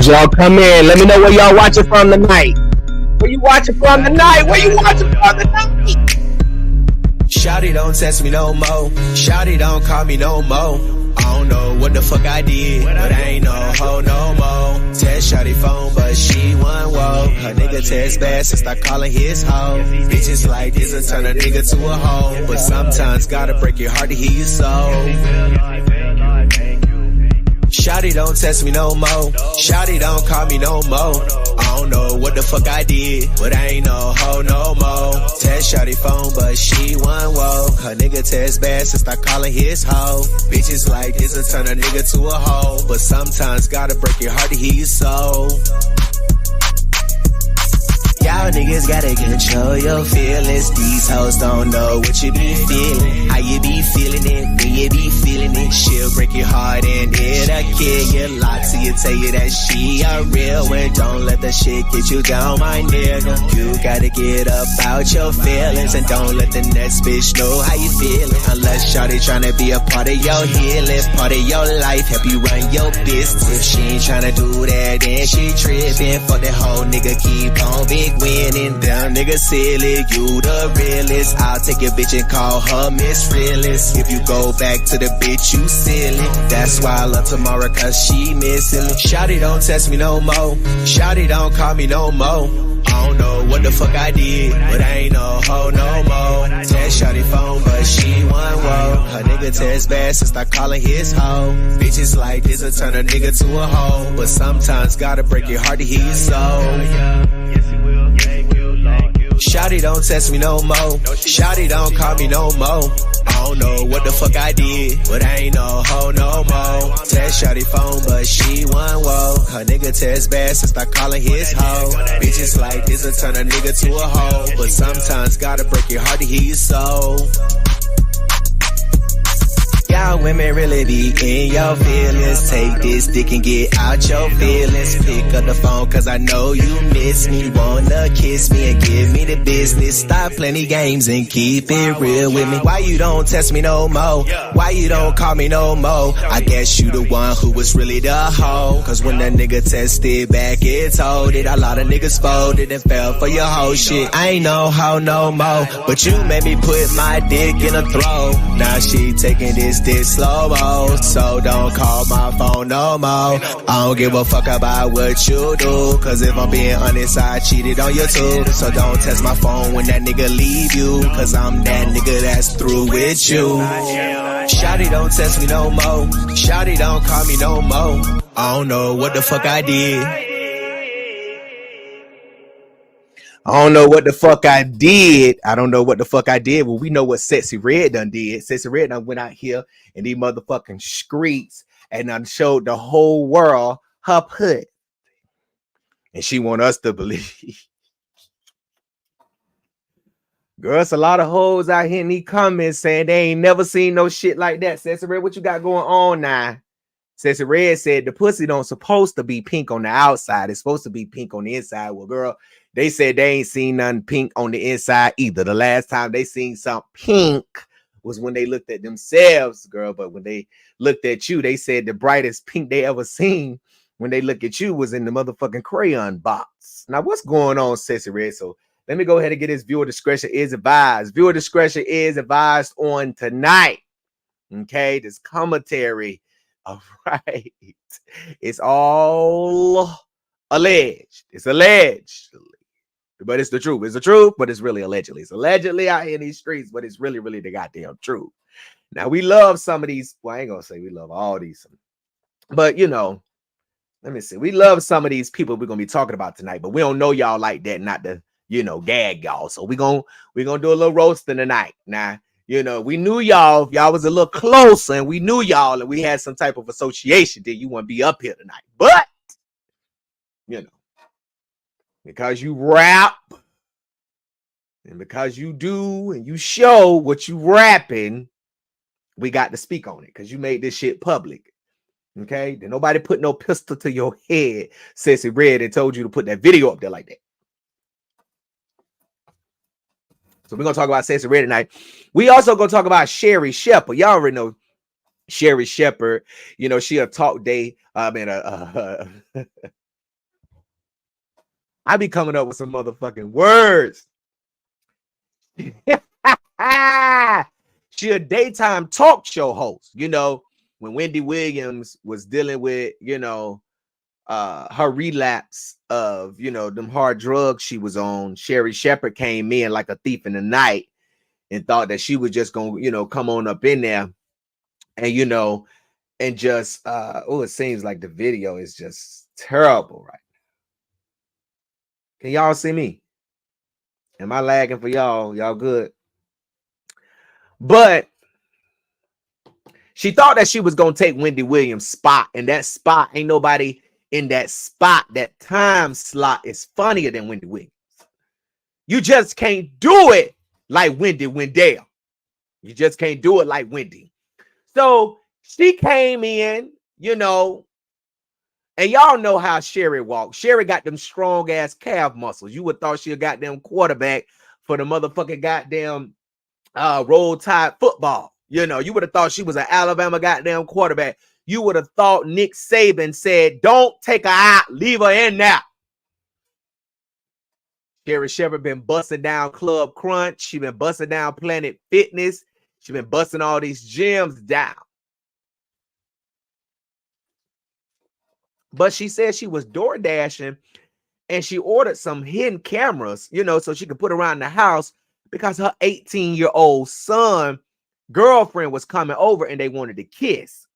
As y'all come in, let me know where y'all watching from tonight. Where you watching from tonight? Where you watching from tonight? Shawty don't text me no more. Shawty don't call me no more. I don't know what the fuck I did, but I ain't no hoe no more. Text Shawty phone, but she one whoa. Her nigga text back, so start calling his hoe. Bitches like this will turn a nigga to a hoe, but sometimes gotta break your heart to hear your soul. Shawty don't text me no more. Shawty don't call me no more. I don't know what the fuck I did, but I ain't no hoe no more. Text Shawty phone, but she one whoa. Her nigga text back, so start calling his hoe. Bitches like this will turn a nigga to a hoe, but sometimes gotta break your heart to hear your soul. Y'all niggas gotta control your feelings. These hoes don't know what you be feeling. How you be feeling it, when you be feeling it. She'll break your heart and it'll kill you. Lie to you, tell you that she a real one. Don't let the shit get you down, my nigga. You gotta get up out your feelings, and don't let the next bitch know how you feeling. Unless shawty tryna be a part of your healing, part of your life, help you run your business. If she ain't tryna do that, then she trippin'. For that whole nigga, keep on big winning. Down nigga silly, you the realest. I'll take your bitch and call her Miss Realist. If you go back to the bitch, you silly. That's why I love tomorrow, cause she missing me. Shawty don't text me no more. Shawty don't call me no more. I don't know what the fuck I did, but I ain't no hoe no more. Text Shawty phone, but she one whoa. Her nigga text back, so start calling his hoe. Bitches like this will turn a nigga to a hoe, but sometimes gotta break your heart to hear your soul. Shawty don't text me no more. Shawty don't call me no more. I don't know what the fuck I did, but I ain't no hoe no more. Text Shawty phone, but she one whoa. Her nigga text back, so start calling his hoe. Bitches like this will turn a nigga to a hoe, but sometimes gotta break your heart to hear your soul. Y'all women really be in your feelings. Take this dick and get out your feelings. Pick up the phone, cause I know you miss me. Wanna kiss me and give me the business. Stop playing games and keep it real with me. Why you don't text me no more? Why you don't call me no more? I guess you the one who was really the hoe. Cause when that nigga texted back, it told it. A lot of niggas folded and fell for your whole shit. I ain't no hoe no more, but you made me put my dick in a throw. Now she taking this slow-mo, so don't call my phone no more. I don't give a fuck about what you do, cause if I'm being honest, I cheated on you too. So don't text my phone when that nigga leave you, cause I'm that nigga that's through with you. Shawty don't text me no more. Shawty don't call me no more. I don't know what the fuck I did. I don't know what the fuck I did. I don't know what the fuck I did. Well, we know what Sexyy Red done did. Sexyy Red done went out here in these motherfucking streets and done showed the whole world her put. And she want us to believe. Girl, it's a lot of hoes out here in these comments saying they ain't never seen no shit like that. Sexyy Red, what you got going on now? Sexyy Red said the pussy don't supposed to be pink on the outside. It's supposed to be pink on the inside. Well, girl, they said they ain't seen nothing pink on the inside either. The last time they seen something pink was when they looked at themselves, girl. But when they looked at you, they said the brightest pink they ever seen when they look at you was in the motherfucking crayon box. Now, what's going on, Sexyy Red? So let me go ahead and get this. Viewer discretion is advised. Viewer discretion is advised on tonight. Okay, this commentary. All right. It's all alleged. It's alleged. But it's the truth. It's the truth, but it's really allegedly. It's allegedly out here in these streets, but it's really, really the goddamn truth. Now, we love some of these. Well, I ain't going to say we love all these. But, you know, let me see. We love some of these people we're going to be talking about tonight, but we don't know y'all like that, not to, you know, gag y'all. So we're gonna do a little roasting tonight. Now, you know, we knew y'all was a little closer, and we knew y'all, and we had some type of association that you want to be up here tonight. But, you know, because you rap and because you do and you show what you rapping, we got to speak on it because you made this shit public. Okay? Then nobody put no pistol to your head, Sexyy Red, and told you to put that video up there like that. So we're going to talk about Sexyy Red tonight. We also going to talk about Sherri Shepherd. Y'all already know Sherri Shepherd. You know, she a talk day. I be coming up with some motherfucking words. She a daytime talk show host. You know, when Wendy Williams was dealing with, you know, her relapse of, you know, them hard drugs she was on, Sherri Shepherd came in like a thief in the night and thought that she was just gonna, you know, come on up in there and, you know, and just it seems like the video is just terrible right now. Can y'all see me? Am I lagging for y'all? Y'all good? But she thought that she was gonna take Wendy Williams' spot, and that spot ain't nobody in that spot. That time slot is funnier than Wendy Williams. You just can't do it like Wendy Wendell. You just can't do it like Wendy. So she came in, you know, and y'all know how Sherri walks. Sherri got them strong ass calf muscles. You would thought she a goddamn quarterback for the motherfucking goddamn roll tide football. You know, you would have thought she was an Alabama goddamn quarterback. You would have thought Nick Saban said, don't take her out, leave her in there. Sherri Shepherd been busting down Club Crunch. She been busting down Planet Fitness. She been busting all these gyms down. But she said she was door dashing and she ordered some hidden cameras, you know, so she could put around the house because her 18-year-old son girlfriend was coming over and they wanted to kiss.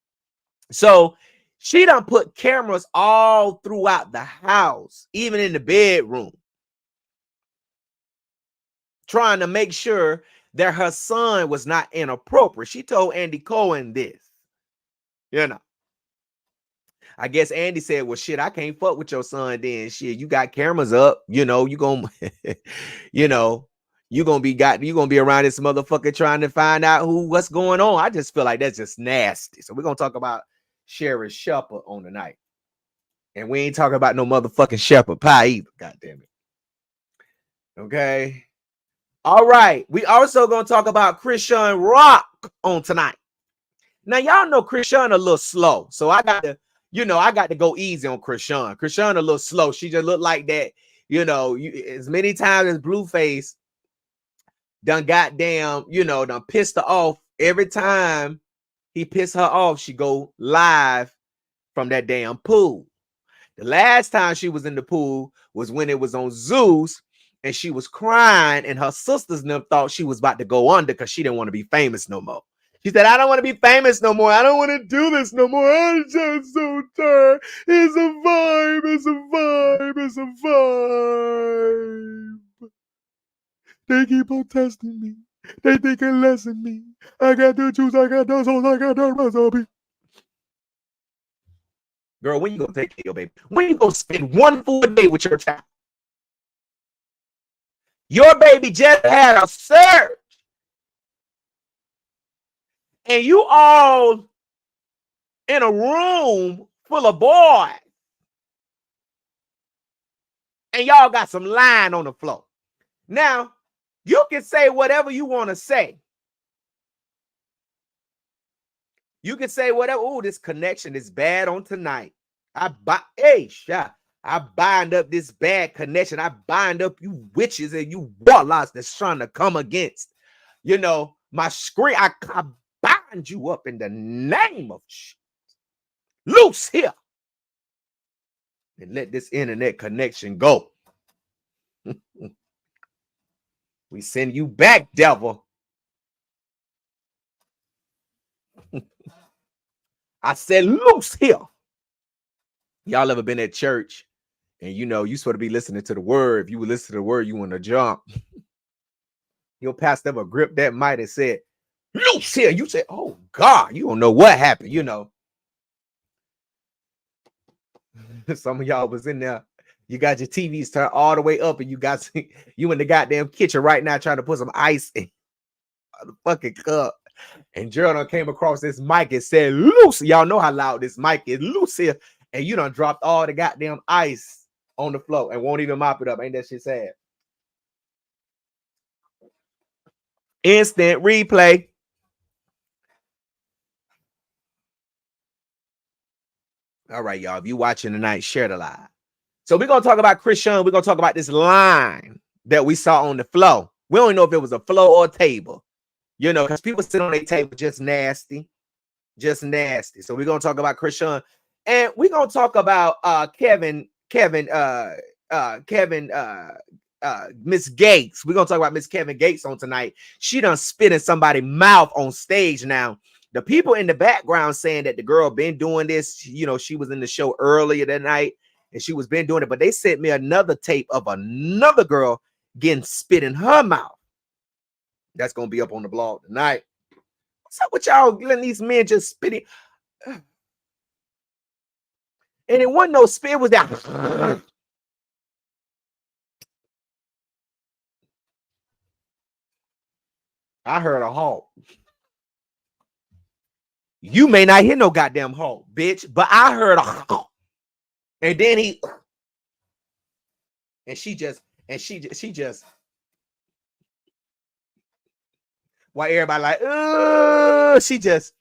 So she done put cameras all throughout the house, even in the bedroom, trying to make sure that her son was not inappropriate. She told Andy Cohen this, you know. I guess Andy said, well, shit, I can't fuck with your son then. Shit, you got cameras up, you know, you gonna, you know, you gonna be around this motherfucker trying to find out what's going on. I just feel like that's just nasty. So we're gonna talk about Sherri Shepherd on the night. And we ain't talking about no motherfucking shepherd pie either, goddamn it. Okay. All right. We also gonna talk about Chrisean Rock on tonight. Now, y'all know Chrisean a little slow, so I got to go easy on Chrisean. Chrisean a little slow. She just look like that, you know, as many times as Blueface done goddamn, you know, done pissed her off. Every time he pissed her off, she go live from that damn pool. The last time she was in the pool was when it was on Zeus, and she was crying, and her sisters and them thought she was about to go under because she didn't want to be famous no more. She said, I don't want to be famous no more. I don't want to do this no more. I'm just so tired. It's a vibe. It's a vibe. It's a vibe. They keep on testing me. They think it less than me. I got the juice. I got the sauce. I got the recipe. Girl, when you gonna take care of your baby? When you gonna spend one full day with your child? Your baby just had a surge. And you all in a room full of boys. And y'all got some line on the floor. Now, you can say whatever you want to say. You can say whatever. Oh, this connection is bad on tonight. I bind up this bad connection. I bind up you witches and you warlocks that's trying to come against, you know, my screen. I bind you up in the name of shit. Loose here. And let this internet connection go. We send you back, devil. I said loose here. Y'all ever been at church and you know you supposed to be listening to the word? If you would listen to the word, you want to jump. Your pastor ever gripped that mic and said, loose here. You said, oh God, you don't know what happened, you know. Some of y'all was in there. You got your TVs turned all the way up, and you in the goddamn kitchen right now trying to put some ice in the fucking cup. And Gerald came across this mic and said, loose. Y'all know how loud this mic is. Loose here. And you done dropped all the goddamn ice on the floor and won't even mop it up. Ain't that shit sad? Instant replay. All right, y'all. If you watching tonight, share the live. So we're gonna talk about Chrisean. We're gonna talk about this line that we saw on the floor. We don't know if it was a floor or a table, you know, because people sit on their table just nasty. Just nasty. So we're gonna talk about Chrisean, and we're gonna talk about Miss Gates. We're gonna talk about Miss Kevin Gates on tonight. She done spit in somebody's mouth on stage. Now, the people in the background saying that the girl been doing this, you know, she was in the show earlier that night and she was been doing it, but they sent me another tape of another girl getting spit in her mouth. That's gonna be up on the blog tonight. What's up with y'all letting these men just spitting? And it wasn't no spit, it was that. I heard a halt. You may not hear no goddamn halt, bitch, but I heard a halt. And then he, and she just, why everybody like, she just,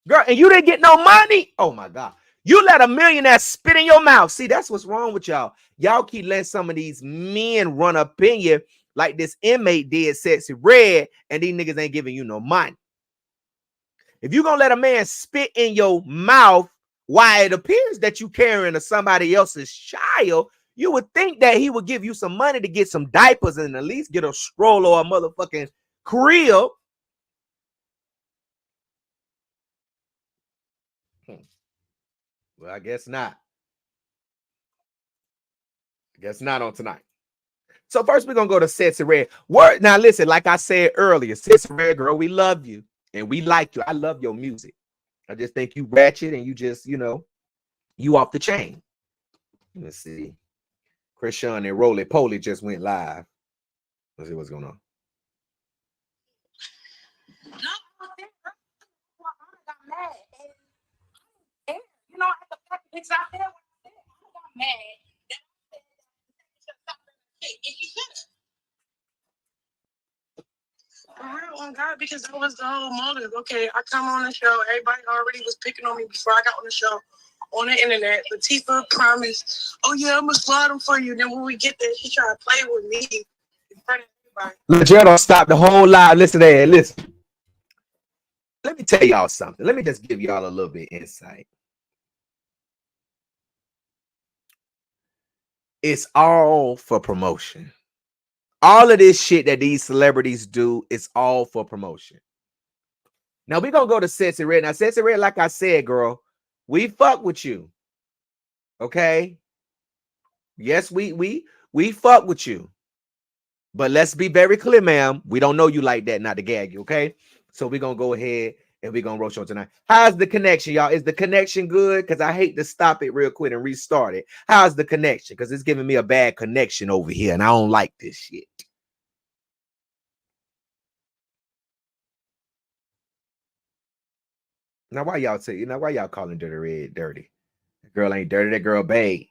girl, and you didn't get no money. Oh my God. You let a millionaire spit in your mouth. See, that's what's wrong with y'all. Y'all keep letting some of these men run up in you like this inmate did, Sexyy Red, and these niggas ain't giving you no money. If you're gonna let a man spit in your mouth while it appears that you carrying somebody else's child, you would think that he would give you some money to get some diapers and at least get a stroller or a motherfucking crib. Well, I guess not. I guess not on tonight. So first we're gonna go to Sexyy Red. Word now, listen, like I said earlier, Sexyy Red girl, we love you and we like you. I love your music. I just think you ratchet and you just, you know, you off the chain. Let's see. Chrisean and Roly Poly just went live. Let's see what's going on. You know, at the fact that it's out there, I got mad. On God, because that was the whole motive. Okay, I come on the show. Everybody already was picking on me before I got on the show on the internet. Latifah promised, oh yeah, I'm gonna slide them for you. Then when we get there, she tried to play with me in front of everybody. Look, Gerald, don't stop the whole live. Listen there, listen. Let me tell y'all something. Let me just give y'all a little bit of insight. It's all for promotion. All of this shit that these celebrities do is all for promotion. Now we're gonna go to Sexyy Red. Now, Sexyy Red, like I said, girl, we fuck with you. Okay. Yes, we fuck with you. But let's be very clear, ma'am. We don't know you like that, not to gag you, okay? So we're gonna go ahead and we're gonna roast on tonight. How's the connection, y'all? Is the connection good? Because I hate to stop it real quick and restart it. How's the connection? Because it's giving me a bad connection over here, and I don't like this shit. Now, why y'all say, you know, why y'all calling Dirty Red dirty? That girl ain't dirty, that girl babe.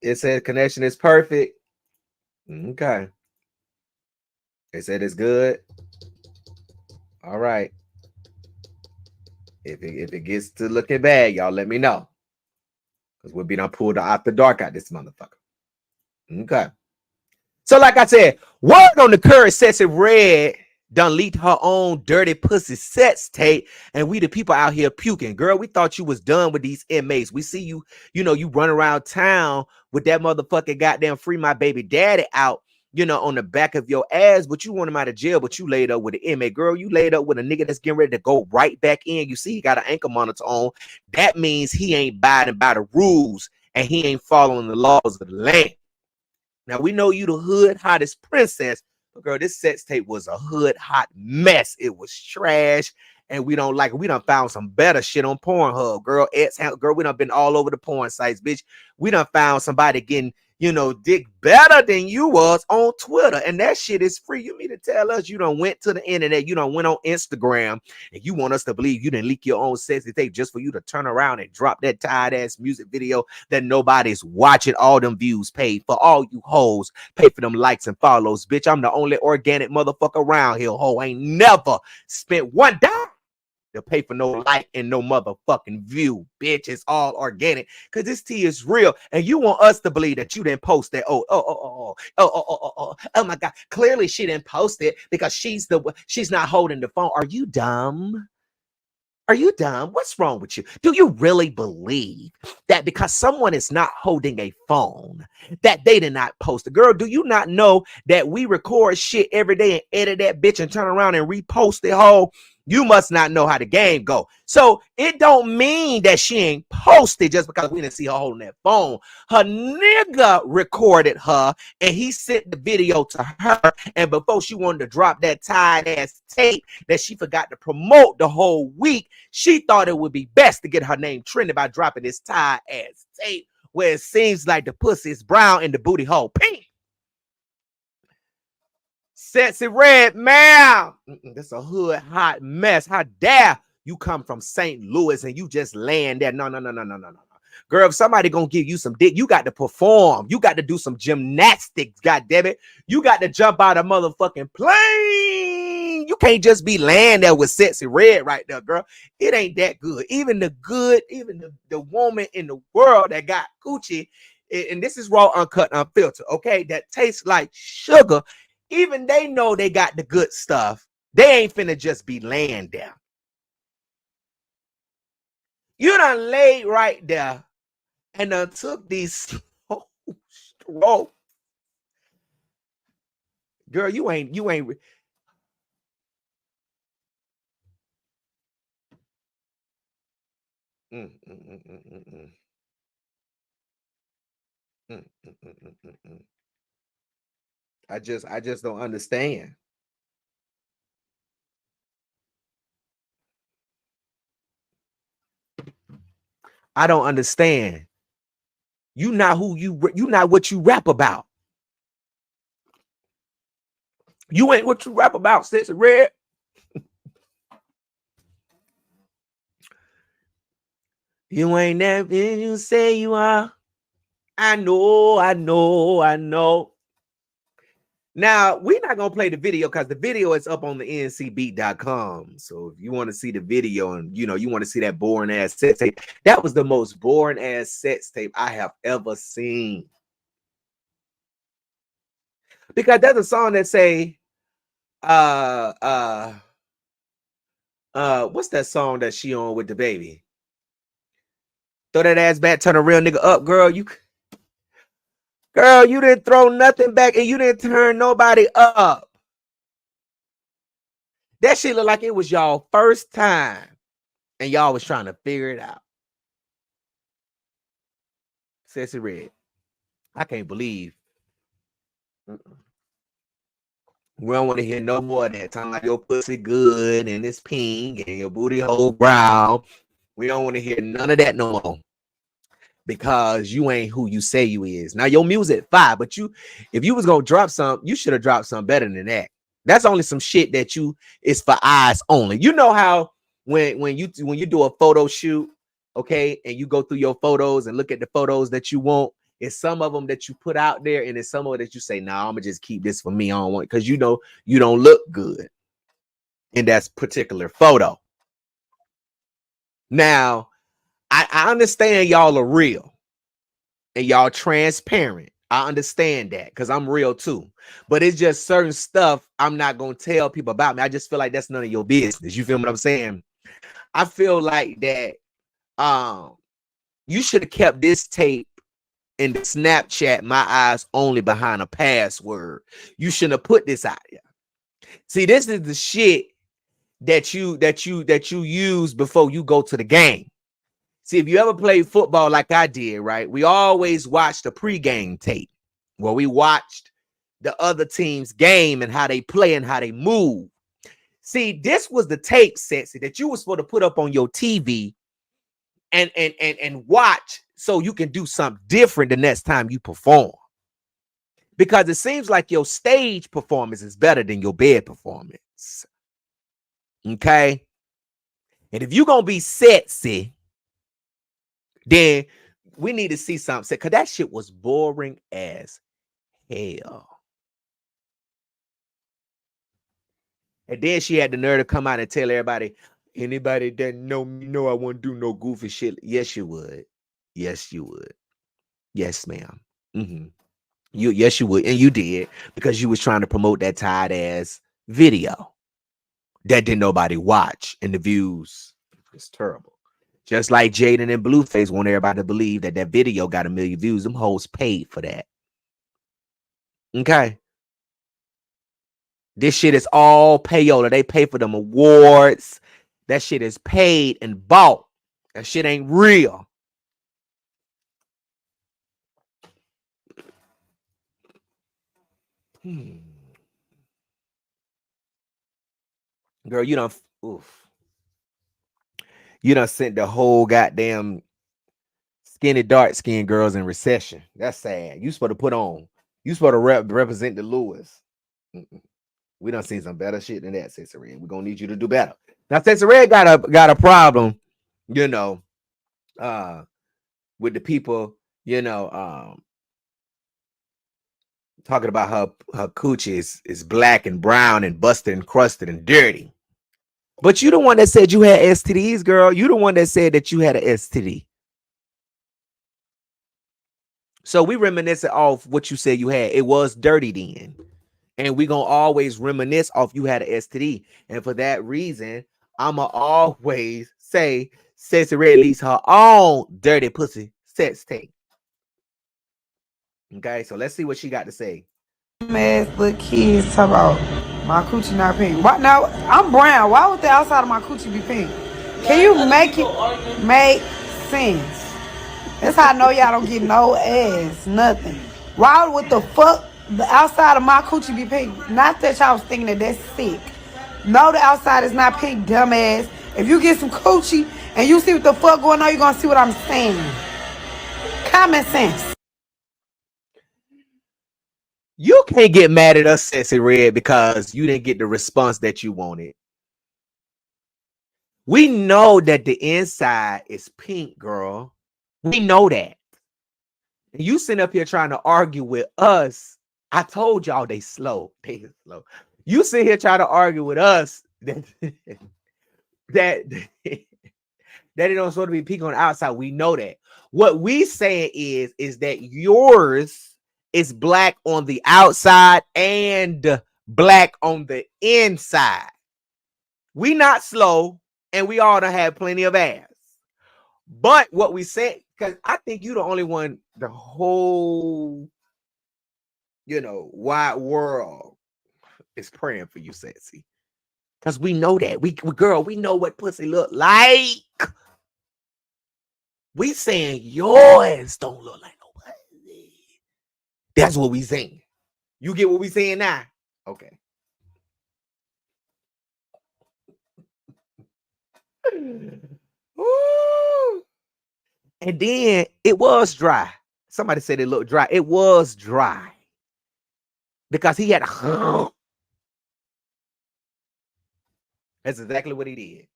It said connection is perfect. Okay. They said it's good. All right. If it gets to looking bad, y'all let me know. Because we'll be done pulled out the dark out this motherfucker. Okay. So like I said, word on the current Sexyy Red done leaked her own dirty pussy sex tape, and we the people out here puking. Girl, we thought you was done with these inmates. We see you, you know, you run around town with that motherfucking goddamn free my baby daddy out, you know, on the back of your ass, but you want him out of jail, but you laid up with an inmate. Girl, you laid up with a nigga that's getting ready to go right back in. You see, he got an ankle monitor on. That means he ain't abiding by the rules and he ain't following the laws of the land. Now, we know you the hood hottest princess, but girl, this sex tape was a hood hot mess. It was trash, and we don't like it. We done found some better shit on Pornhub, girl. Girl, we done been all over the porn sites, bitch. We done found somebody getting, you know, dick better than you was on Twitter, and that shit is free. You mean to tell us you done went to the internet, you done went on Instagram, and you want us to believe you didn't leak your own sexy tape just for you to turn around and drop that tired ass music video that nobody's watching? All them views paid for, all you hoes pay for them likes and follows, bitch. I'm the only organic motherfucker around here, ho. Ain't never spent one dime to pay for no like and no motherfucking view, bitch. It's all organic because this tea is real, and you want us to believe that you didn't post that. Oh my God! Clearly, she didn't post it because she's not holding the phone. Are you dumb? Are you dumb? What's wrong with you? Do you really believe that because someone is not holding a phone, that they did not post it? Girl, do you not know that we record shit every day and edit that bitch and turn around and repost it whole? You must not know how the game go. So it don't mean that she ain't posted just because we didn't see her holding that phone. Her nigga recorded her and he sent the video to her. And before she wanted to drop that tied ass tape that she forgot to promote the whole week, she thought it would be best to get her name trended by dropping this tied ass tape where it seems like the pussy is brown and the booty hole pink. Sexyy Red, man. That's a hood hot mess. How dare you come from St. Louis and you just land there? No. Girl, if somebody gonna give you some dick, you got to perform. You got to do some gymnastics, goddammit. You got to jump out of motherfucking plane. You can't just be laying there with Sexyy Red right there, girl. It ain't that good. Even the woman in the world that got coochie, and this is raw, uncut, unfiltered, okay, that tastes like sugar. Even they know they got the good stuff. They ain't finna just be laying there. You done laid right there and done took these stroke. Girl, you ain't. I just don't understand. I don't understand. You not who you not what you rap about. You ain't what you rap about, Sexyy Red. You ain't that you say you are. I know. Now, we're not going to play the video because the video is up on the ncbeat.com. So if you want to see the video and, you want to see that boring ass sex tape, that was the most boring ass sex tape I have ever seen. Because there's a song that say, what's that song that she on with the baby? Throw that ass back, turn a real nigga up, girl. You didn't throw nothing back and you didn't turn nobody up. That shit looked like it was y'all first time and y'all was trying to figure it out. Sexyy Red. I can't believe. We don't want to hear no more of that. Talking like your pussy good and it's pink and your booty hole brown. We don't want to hear none of that no more. Because you ain't who you say you is. Now your music fire, but if you was gonna drop something, you should have dropped something better than that. That's only some shit that is for eyes only. You know how when you do a photo shoot, okay, and you go through your photos and look at the photos that you want, it's some of them that you put out there, and it's some of it that you say, "Nah, I'm gonna just keep this for me. I don't want," because you don't look good in that particular photo. Now, I understand y'all are real and y'all transparent. I understand that because I'm real too. But it's just certain stuff I'm not going to tell people about me. I just feel like that's none of your business. You feel what I'm saying? I feel like that you should have kept this tape in the Snapchat, my eyes only, behind a password. You shouldn't have put this out here. See, this is the shit that you use before you go to the game. See, if you ever played football like I did, right? We always watched the pregame tape where we watched the other team's game and how they play and how they move. See, this was the tape, Sexy, that you were supposed to put up on your TV and watch so you can do something different the next time you perform. Because it seems like your stage performance is better than your bed performance. Okay? And if you're going to be sexy, then we need to see something, because that shit was boring as hell. And then she had the nerve to come out and tell everybody, Anybody that know me know I won't do no goofy shit. Yes, you would. Yes, you would. Yes, ma'am. Yes, you would, and you did because you was trying to promote that tired ass video that didn't nobody watch, and the views is terrible. Just like Jaden and Blueface want everybody to believe that video got 1,000,000 views. Them hoes paid for that. Okay. This shit is all payola. They pay for them awards. That shit is paid and bought. That shit ain't real. Girl, you done sent the whole goddamn skinny dark skinned girls in recession. That's sad. You supposed to put on. You supposed to represent the Lewis. We done seen some better shit than that, Sexyy Red. We're gonna need you to do better. Now, Sexyy Red got a problem, with the people, talking about her coochie is black and brown and busted and crusted and dirty. But you the one that said you had STDs, girl. You the one that said that you had an STD. So we reminiscing off what you said you had. It was dirty then. And we gonna always reminisce off you had an STD. And for that reason, I'ma always say Sexyy Red leaves her own dirty pussy sex tape. Okay, so let's see what she got to say. Ass little kids talk about my coochie not pink. Why now? I'm brown. Why would the outside of my coochie be pink? Can you make it make sense? That's how I know y'all don't get no ass, nothing. Why would the fuck the outside of my coochie be pink? Not that y'all was thinking that that's sick. No, the outside is not pink, dumbass. If you get some coochie and you see what the fuck going on, you're gonna see what I'm saying. Common sense. You can't get mad at us, Sexyy Red, because you didn't get the response that you wanted. We know that the inside is pink, girl. We know that. And you sitting up here trying to argue with us. I told y'all they slow. They slow. You sit here trying to argue with us that it don't sort of be pink on the outside. We know that. What we saying is that yours is black on the outside and black on the inside. We not slow, and we all done had plenty of ass. But what we said, because I think you the only one, the whole, wide world is praying for you, Sexy. Because we know that. We know what pussy look like. We saying yours don't look like nobody. That's what we saying. You get what we saying now? Okay. Ooh. And then it was dry. Somebody said it looked dry. It was dry. Because he had a... That's exactly what he did.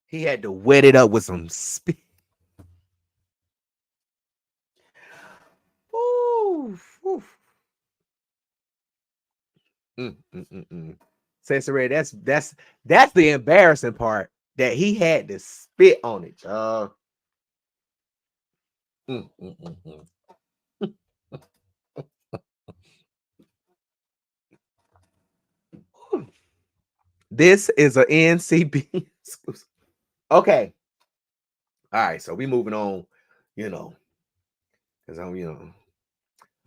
He had to wet it up with some spit. Sexyy Red, that's the embarrassing part, that he had to spit on it, y'all. This is an NCB. Okay. All right, so we moving on, because I'm,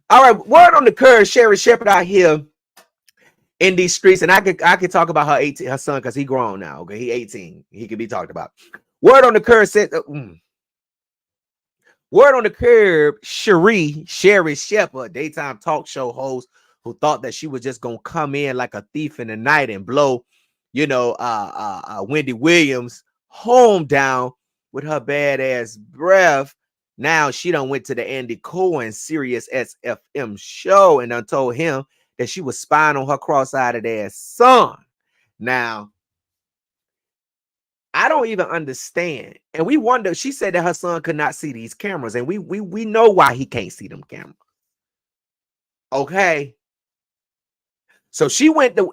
All right, word on the curve, Sherri Shepherd out here in these streets, and I could talk about her son, because he grown now. Okay, he 18. He can be talked about. Word on the curve said, word on the curb, Sherri Shepherd, daytime talk show host, who thought that she was just gonna come in like a thief in the night and blow, Wendy Williams home down with her badass breath. Now she done went to the Andy Cohen Sirius SFM show and done told him that she was spying on her cross-eyed ass son. Now, I don't even understand. And we wonder, she said that her son could not see these cameras, and we know why he can't see them cameras. Okay. So she went to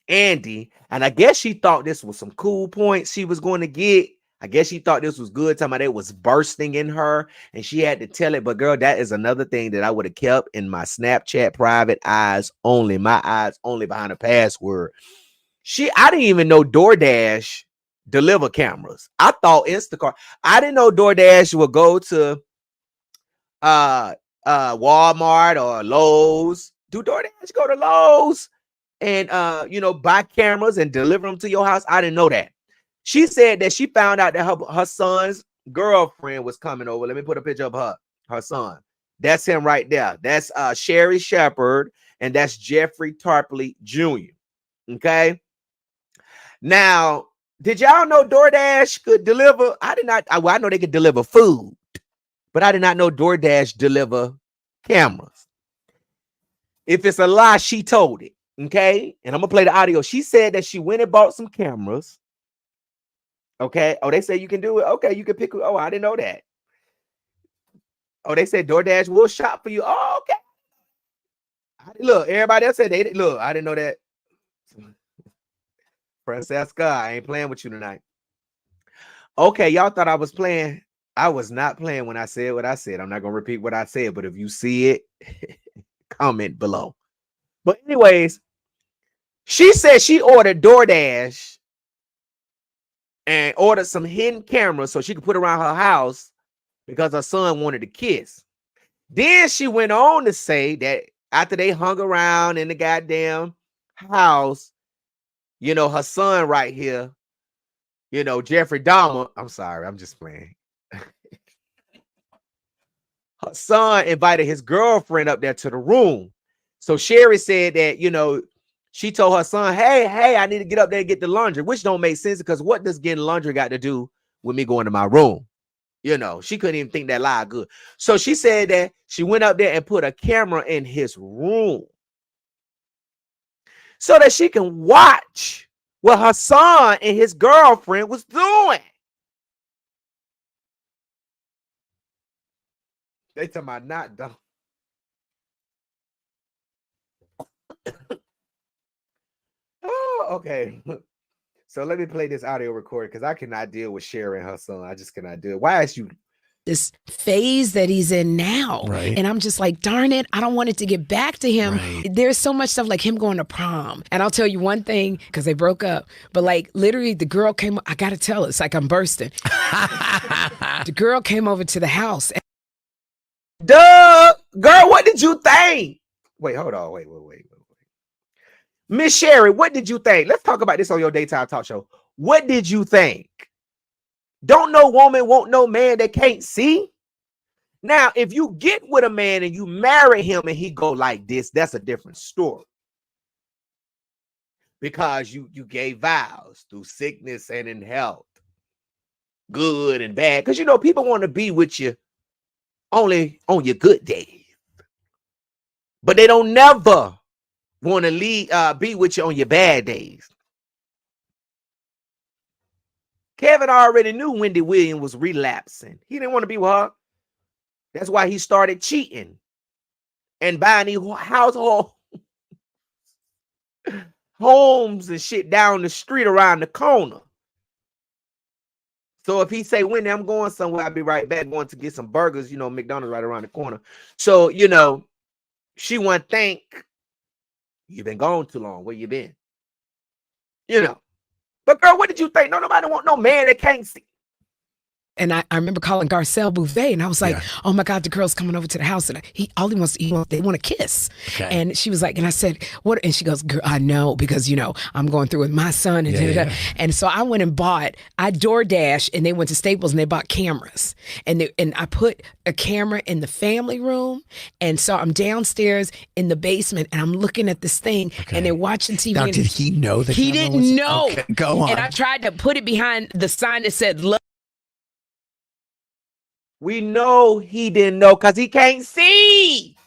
Andy, and I guess she thought this was some cool points she was going to get. I guess she thought this was good. Talking about it was bursting in her, and she had to tell it. But girl, that is another thing that I would have kept in my Snapchat private eyes only. My eyes only behind a password. I didn't even know DoorDash deliver cameras. I thought Instacart. I didn't know DoorDash would go to Walmart or Lowe's. Do DoorDash go to Lowe's and buy cameras and deliver them to your house? I didn't know that. She said that she found out that her son's girlfriend was coming over. Let me put a picture of her son. That's him right there. That's Sherri Shepherd, and that's Jeffrey Tarpley Jr. Okay. Now, did y'all know DoorDash could deliver? I did not. I know they could deliver food, but I did not know DoorDash deliver cameras. If it's a lie, she told it. Okay. And I'm going to play the audio. She said that she went and bought some cameras. Okay. Oh, they say you can do it. Okay. You can pick. Oh, I didn't know that. Oh, they said DoorDash will shop for you. Oh, okay. Look, everybody else said they look. I didn't know that. Francesca, I ain't playing with you tonight. Okay, y'all thought I was playing. I was not playing when I said what I said. I'm not gonna repeat what I said, but if you see it, comment below. But anyways, she said she ordered DoorDash and ordered some hidden cameras so she could put around her house because her son wanted to kiss. Then she went on to say that after they hung around in the goddamn house, her son right here, Jeffrey Dahmer. I'm sorry, I'm just playing. Her son invited his girlfriend up there to the room. So Sherri said that, she told her son, hey, I need to get up there and get the laundry, which don't make sense because what does getting laundry got to do with me going to my room? She couldn't even think that lie good. So she said that she went up there and put a camera in his room so that she can watch what her son and his girlfriend was doing. They talking about not done. Oh, okay. So let me play this audio recording because I cannot deal with Sherri and her son. I just cannot do it. Why is you? This phase that he's in now. Right. And I'm just like, darn it, I don't want it to get back to him. Right. There's so much stuff like him going to prom. And I'll tell you one thing, because they broke up, but like literally the girl came, I got to tell, it's like I'm bursting. The girl came over to the house. Duh, girl, what did you think? Wait, hold on. Wait. Miss Sherri, what did you think? Let's talk about this on your daytime talk show. What did you think? Don't no woman want no man that can't see. Now, if you get with a man and you marry him and he go like this, that's a different story. Because you gave vows through sickness and in health, good and bad. Because people want to be with you only on your good days, but they don't never want to be with you on your bad days. Kevin already knew Wendy Williams was relapsing. He didn't want to be with her. That's why he started cheating and buying these household homes and shit down the street around the corner. So if he say, Wendy, I'm going somewhere, I'll be right back, going to get some burgers, McDonald's right around the corner. So, she wouldn't think, you've been gone too long. Where you been? But girl, what did you think? No, nobody want no man that can't see. And I remember calling Garcelle Bouvet, and I was like, oh my God, the girl's coming over to the house, and they want to kiss. Okay. And she was like, and I said, what? And she goes, girl, I know, because I'm going through with my son. And and so I went and I DoorDash, and they went to Staples and they bought cameras. And I put a camera in the family room. And so I'm downstairs in the basement and I'm looking at this thing and they're watching TV. Now, did he know that he didn't know? Okay, go on. And I tried to put it behind the sign that said, love. We know he didn't know because he can't see.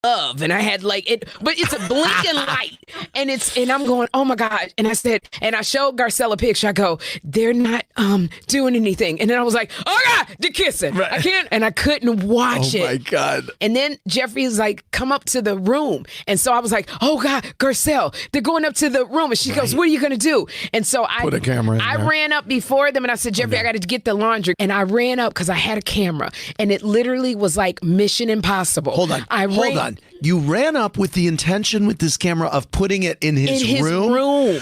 love, and I had like it, but it's a blinking light, and I'm going, oh my God. And I said, and I showed Garcelle a picture. I go, they're not doing anything. And then I was like, oh God, they're kissing. Right. I can't, and I couldn't watch it. Oh my God. And then Jeffrey is like, come up to the room. And so I was like, oh God, Garcelle, they're going up to the room. And she goes, what are you gonna do? And so Put a camera in I there. ran up before them, and I said, Jeffrey, I got to get the laundry. And I ran up because I had a camera, and it literally was like Mission Impossible. Hold on. Hold on. You ran up with the intention with this camera of putting it in his room?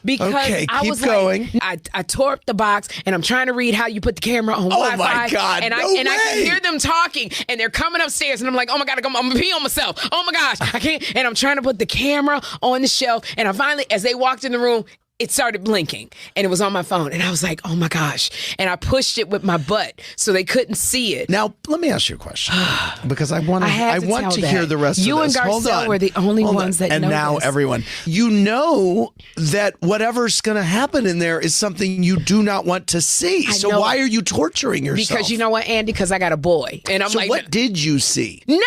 Because okay, I was going. Like, I tore up the box, and I'm trying to read how you put the camera on Wi-Fi. Oh my God! And I can hear them talking, and they're coming upstairs, and I'm like, oh my God, I'm gonna pee on myself. Oh my gosh, I can't. And I'm trying to put the camera on the shelf, and I finally, as they walked in the room, it started blinking, and it was on my phone, and I was like, oh my gosh. And I pushed it with my butt so they couldn't see it. Now, let me ask you a question, because I want to hear the rest you of this. You and Garcelle were the only ones that know And now this. everyone, you know that whatever's going to happen in there is something you do not want to see. So why are you torturing yourself? Because you know what, Andy? Because I got a boy. And I'm so like, what did you see? Nothing.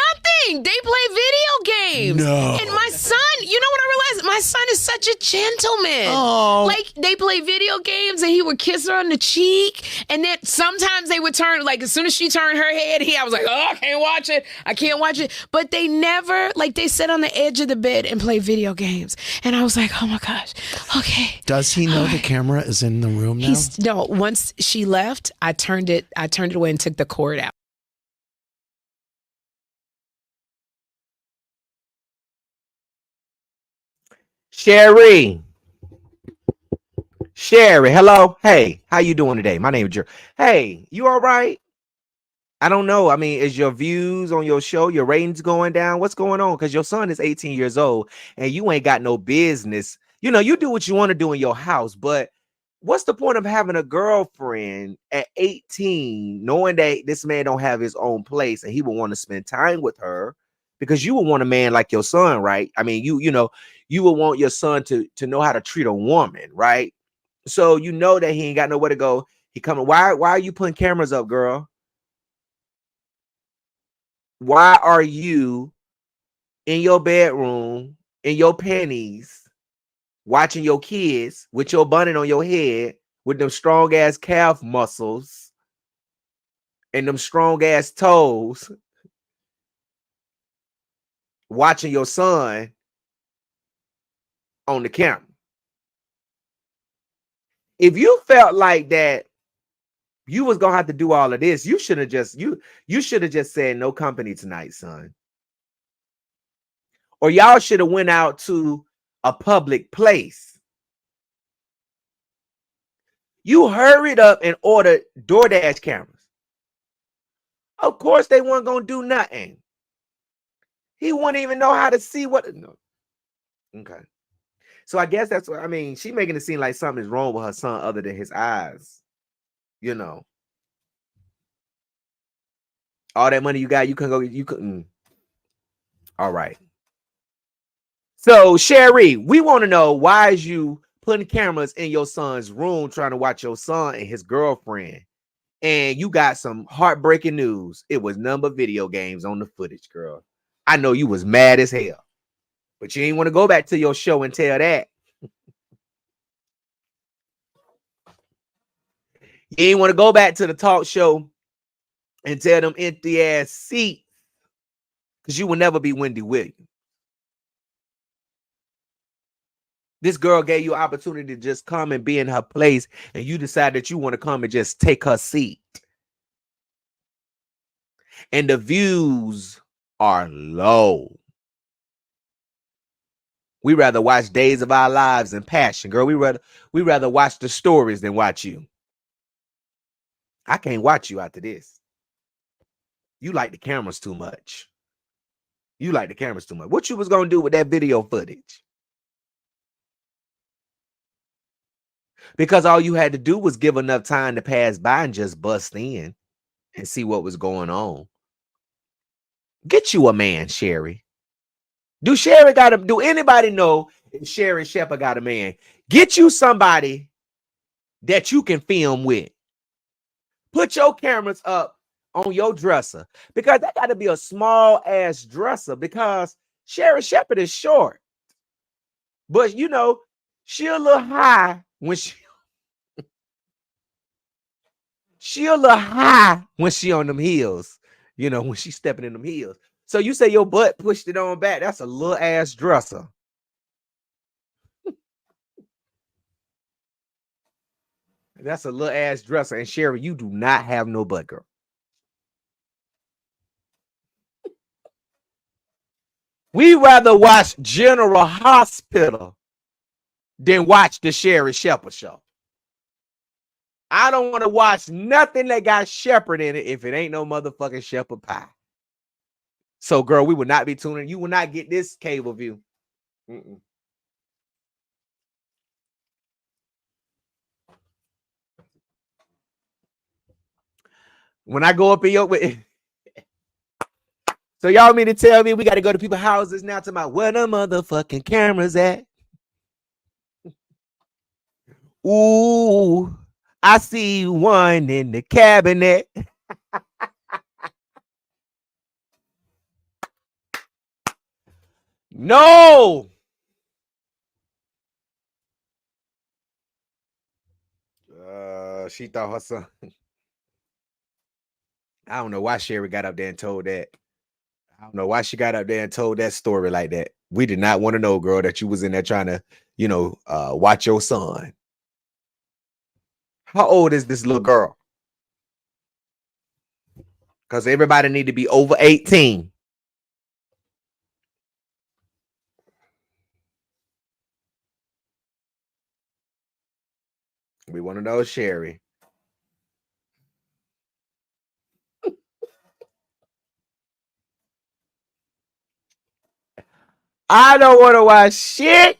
They play video games. No. And my son, you know what I realized? My son is such a gentleman. Oh. Like, they play video games, and he would kiss her on the cheek. And then sometimes they would turn, like, as soon as she turned her head, I was like, oh, I can't watch it. I can't watch it. But they never, like, they sit on the edge of the bed and play video games. And I was like, oh my gosh, okay. Does he know the camera is in the room now? No, once she left, I turned it away and took the cord out. Sherri, hello. Hey, how you doing today? My name is Jerry. Hey, you all right? I don't know. I mean, is your views on your show, your ratings going down? What's going on? Because your son is 18 years old, and you ain't got no business. You know, you do what you want to do in your house, but what's the point of having a girlfriend at 18, knowing that this man don't have his own place, and he would want to spend time with her? Because you would want a man like your son, right? I mean, you know, you would want your son to know how to treat a woman, right? So you know that he ain't got nowhere to go. He coming. Why are you putting cameras up, girl? Why are you in your bedroom in your panties watching your kids with your bunny on your head with them strong ass calf muscles and them strong ass toes, watching your son on the camera? If you felt like that you was gonna have to do all of this, you should have just you should have just said no company tonight, son. Or y'all should have went out to a public place. You hurried up and ordered DoorDash cameras. Of course they weren't gonna do nothing. He wouldn't even know how to see what. No. Okay. So I guess that's what I mean. She making it seem like something is wrong with her son other than his eyes. You know. All that money you got, you can go, you couldn't. All right. So Sherri, we want to know, why is you putting cameras in your son's room trying to watch your son and his girlfriend? And you got some heartbreaking news. It was none but video games on the footage, girl. I know you was mad as hell. But you ain't want to go back to your show and tell that. You ain't want to go back to the talk show and tell them empty ass seats, because you will never be Wendy Williams. This girl gave you an opportunity to just come and be in her place, and you decide that you want to come and just take her seat. And the views are low. We rather watch Days of Our Lives and Passion, girl. We rather watch the stories than watch you. I can't watch you after this. You like the cameras too much. You like the cameras too much. What you was gonna do with that video footage? Because all you had to do was give enough time to pass by and just bust in and see what was going on. Get you a man, Sherri. Do anybody know if Sherri Shepherd got a man? Get you somebody that you can film with. Put your cameras up on your dresser, because that got to be a small ass dresser, because Sherri Shepherd is short, but you know, she a little high when she a little high when she on them heels, you know, when she stepping in them heels. So you say your butt pushed it on back. That's a little ass dresser. That's a little ass dresser. And Sherri, you do not have no butt, girl. We rather watch General Hospital than watch the Sherri Shepherd show. I don't want to watch nothing that got Shepherd in it if it ain't no motherfucking shepherd pie. So, girl, we will not be tuning. You will not get this cable view. Mm-mm. When I go up in your way. So y'all mean to tell me we got to go to people's houses now to my where the motherfucking cameras at? Ooh, I see one in the cabinet. No. She thought her son. I don't know why Sherri got up there and told that. I don't know why she got up there and told that story like that. We did not want to know, girl, that you was in there trying to, you know, watch your son. How old is this little girl? Because everybody need to be over 18. We want to know, Sherri. I don't want to watch shit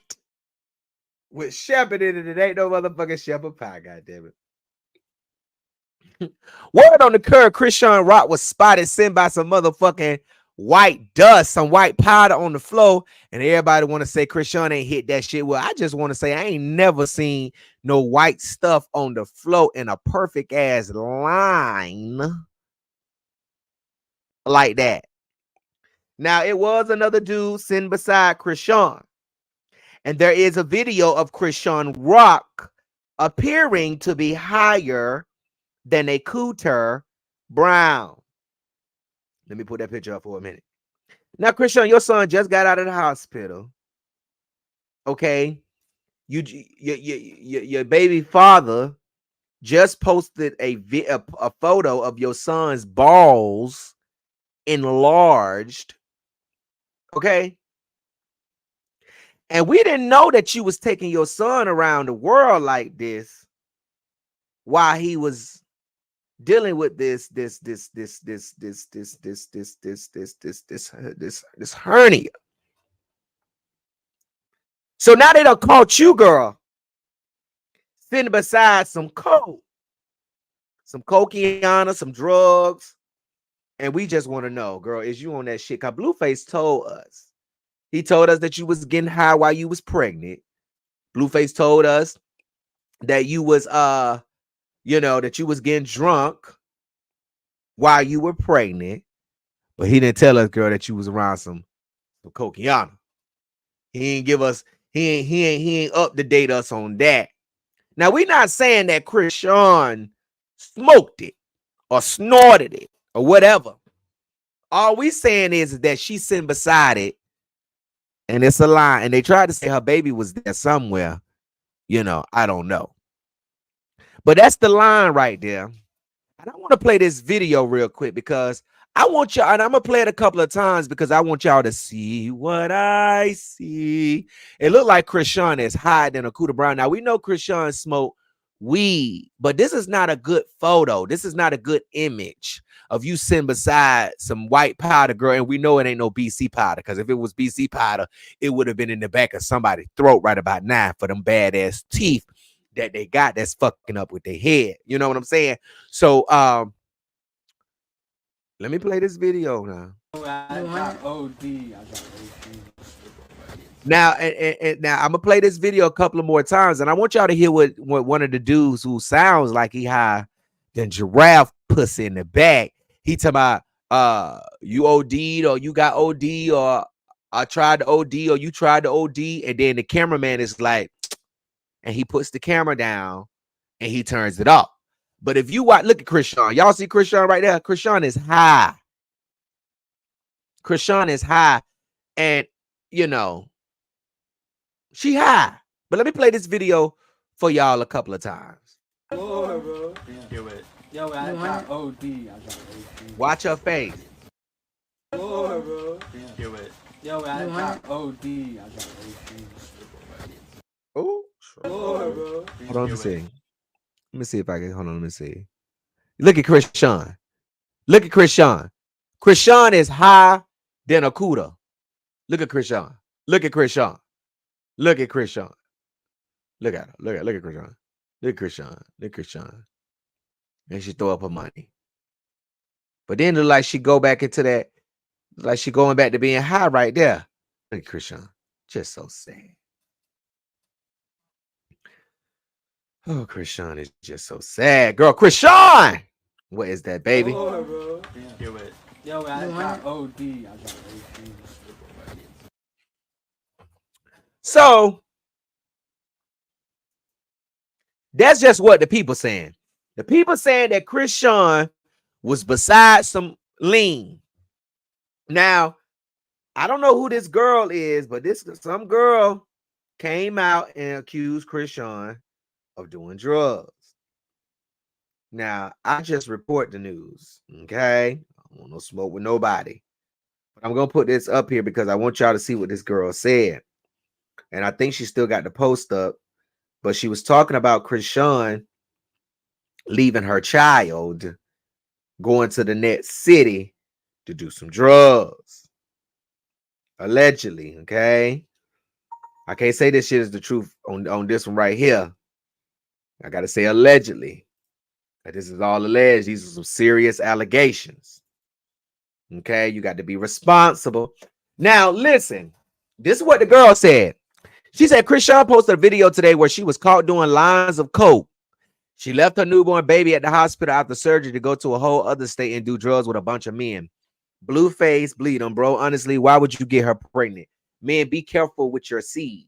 with Shepherd in it. It ain't no motherfucking shepherd pie, goddammit. Word on the curb, Chrisean Rock was spotted sent by some motherfucking white dust, some white powder on the floor, and everybody want to say Chrisean ain't hit that shit. Well, I just want to say I ain't never seen no white stuff on the floor in a perfect ass line like that. Now, it was another dude sitting beside Chrisean, and there is a video of Chrisean Rock appearing to be higher than a Cooter Brown. Let me put that picture up for a minute. Now, Chrisean, your son just got out of the hospital. Okay, your baby father just posted a photo of your son's balls enlarged. Okay, and we didn't know that you was taking your son around the world like this while he was dealing with this hernia. So now they done caught you, girl, sitting beside some coke, some cocaine, some drugs. And we just want to know, girl, is you on that shit? Cause Blueface told us. He told us that you was getting high while you was pregnant. Blueface told us that you was you know, that you was getting drunk while you were pregnant. But he didn't tell us, girl, that you was around some cocaine. He ain't give us, he ain't up to date us on that. Now, we're not saying that Chrisean smoked it or snorted it or whatever. All we saying is that she's sitting beside it and it's a line. And they tried to say her baby was there somewhere. You know, I don't know. But that's the line right there. And I want to play this video real quick because I want y'all, and I'm going to play it a couple of times because I want y'all to see what I see. It looked like Chrisean is hiding a Cooter Brown. Now, we know Chrisean smoked weed, but this is not a good photo. This is not a good image of you sitting beside some white powder, girl. And we know it ain't no BC powder, because if it was BC powder, it would have been in the back of somebody's throat right about now for them badass teeth that they got that's fucking up with their head. You know what I'm saying? So, let me play this video now. Now, and now I'm gonna play this video a couple of more times, and I want y'all to hear what one of the dudes who sounds like he high than giraffe pussy in the back. He talking about you OD'd or you got OD or I tried to OD or you tried to OD, and then the cameraman is like, and he puts the camera down and he turns it off. But if you watch, look at Chrisean. Y'all see Chrisean right there? Chrisean is high. Chrisean is high. And, you know, she high. But let me play this video for y'all a couple of times. Lord, bro. Yo, I got OD. Watch her face. Lord, bro. Yo, I got OD. Oh, Lord, bro. hold on, let me see. Let me see if I can. Hold on, let me see. Look at Chrisean. Look at Chrisean. Chrisean is high than a Cuda. Look at Chrisean. Look at Chrisean. Look at Chrisean. Look at her. Look at Chrisean. Look at Chrisean. Look at Chrisean. And she throw up her money. But then look like she go back into that, like she going back to being high right there. Look at Chrisean. Just so sad. Oh, Chrisean is just so sad. Girl, Chrisean! What is that, baby? Lord, bro. Yo, I got OD. So that's just what the people saying. The people saying that Chrisean was beside some lean. Now, I don't know who this girl is, but some girl came out and accused Chrisean of doing drugs. Now, I just report the news, okay? I don't want no smoke with nobody. But I'm going to put this up here because I want y'all to see what this girl said. And I think she still got the post up, but she was talking about Chrisean leaving her child, going to the next city to do some drugs. Allegedly, okay? I can't say this shit is the truth on this one right here. I got to say allegedly. This is all alleged. These are some serious allegations. Okay, you got to be responsible. Now, listen. This is what the girl said. She said Chrisean posted a video today where she was caught doing lines of coke. She left her newborn baby at the hospital after surgery to go to a whole other state and do drugs with a bunch of men. Blue face, bleed them, bro. Honestly, why would you get her pregnant? Man, be careful with your seed.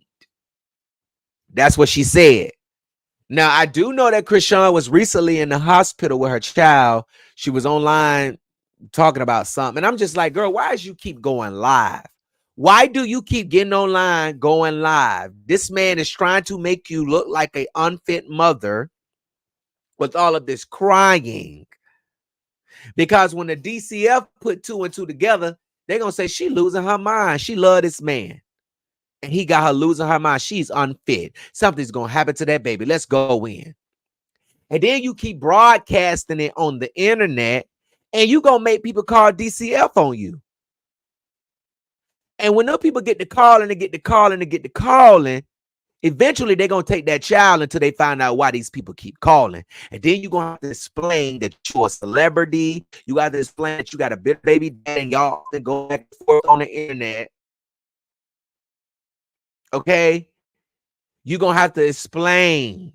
That's what she said. Now, I do know that Chrisean was recently in the hospital with her child. She was online talking about something. And I'm just like, girl, why does you keep going live? Why do you keep getting online, going live? This man is trying to make you look like an unfit mother with all of this crying. Because when the DCF put 2 and 2 together, they're going to say she losing her mind. She love this man. And he got her losing her mind. She's unfit. Something's going to happen to that baby. Let's go in. And then you keep broadcasting it on the internet, and you going to make people call DCF on you. And when those people get to calling and get to calling and get to calling, eventually they're going to take that child until they find out why these people keep calling. And then you're going to have to explain that you're a celebrity. You got to explain that you got a big baby dad and y'all can go back and forth on the internet. Okay? You're going to have to explain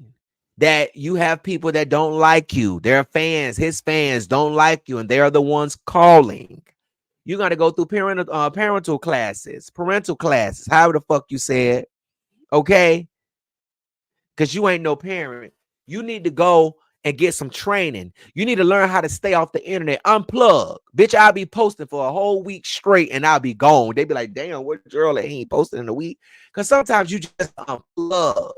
that you have people that don't like you. Their fans, his fans don't like you, and they're the ones calling. You got to go through parental classes, however the fuck you said. Okay? Because you ain't no parent. You need to go and get some training. You need to learn how to stay off the internet. Unplug. Bitch, I'll be posting for a whole week straight and I'll be gone. They be like, damn, what girl that he ain't posting in a week? Because sometimes you just unplug.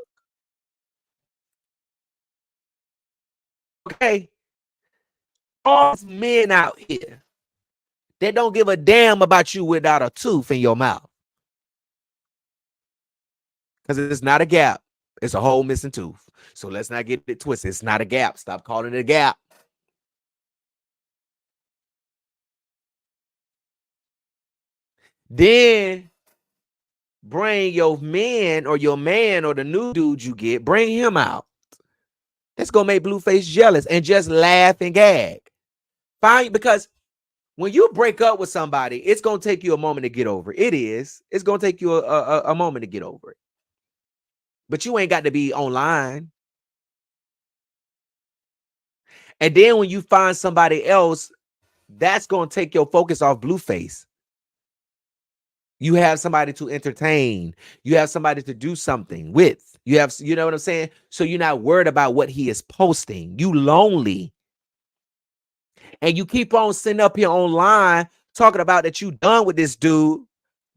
Okay? All these men out here, they don't give a damn about you without a tooth in your mouth. Because it's not a gap. It's a whole missing tooth. So let's not get it twisted. It's not a gap. Stop calling it a gap. Then bring your man or the new dude you get, bring him out. That's going to make Blueface jealous and just laugh and gag. Fine, because when you break up with somebody, it's going to take you a moment to get over it. It is. It's going to take you a moment to get over it. But you ain't got to be online. And then when you find somebody else that's going to take your focus off Blueface. You have somebody to entertain. You have somebody to do something with. You have, you know what I'm saying? So you're not worried about what he is posting. You lonely. And you keep on sitting up here online talking about that you done with this dude,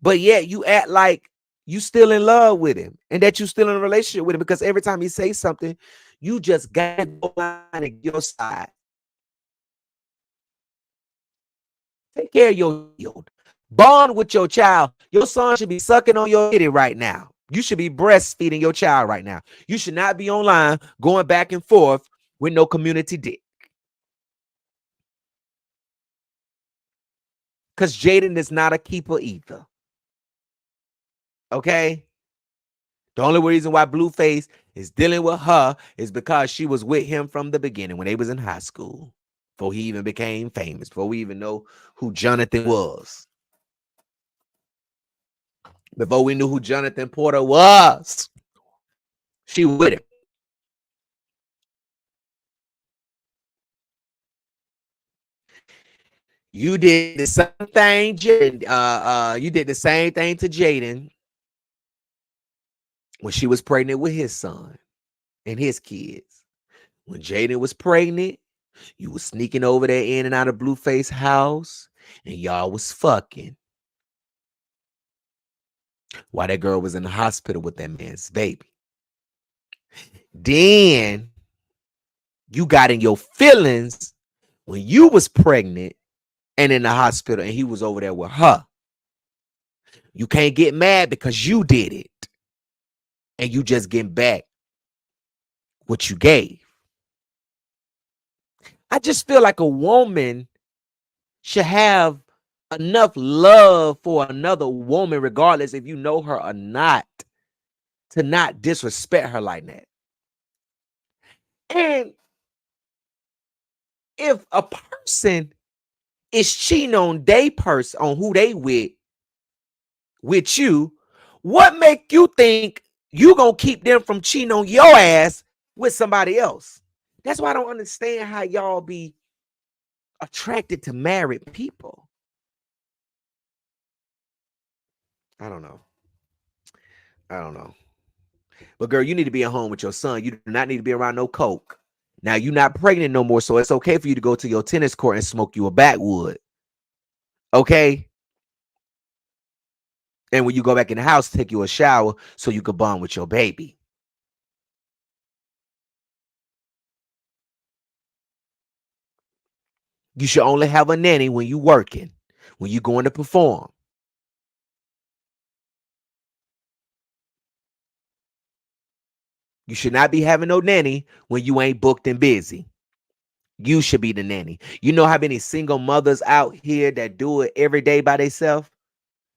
but yet you act like you still in love with him and that you still in a relationship with him, because every time he says something, you just got to go line and your side. Take care of your yield. Bond with your child. Your son should be sucking on your titty right now. You should be breastfeeding your child right now. You should not be online going back and forth with no community dick. Because Jaden is not a keeper either. Okay? The only reason why Blueface is dealing with her is because she was with him from the beginning when they was in high school. Before he even became famous. Before we even know who Jonathan was. Before we knew who Jonathan Porter was. She with him. You did the same thing, Jaden. You did the same thing to Jaden when she was pregnant with his son and his kids. When Jaden was pregnant, you was sneaking over there in and out of Blueface house, and y'all was fucking. While that girl was in the hospital with that man's baby. Then you got in your feelings when you was pregnant and in the hospital and he was over there with her. You can't get mad because you did it. And you just getting back what you gave. I just feel like a woman should have enough love for another woman, regardless if you know her or not, to not disrespect her like that. And if a person is cheating on their person, on who they with you, what make you think you gonna keep them from cheating on your ass with somebody else? That's why I don't understand how y'all be attracted to married people. I don't know. But girl, you need to be at home with your son. You do not need to be around no coke. Now you're not pregnant no more, so it's okay for you to go to your tennis court and smoke you a backwood. Okay? And when you go back in the house, take you a shower so you can bond with your baby. You should only have a nanny when you working, when you going to perform. You should not be having no nanny when you ain't booked and busy. You should be the nanny. You know how many single mothers out here that do it every day by themselves?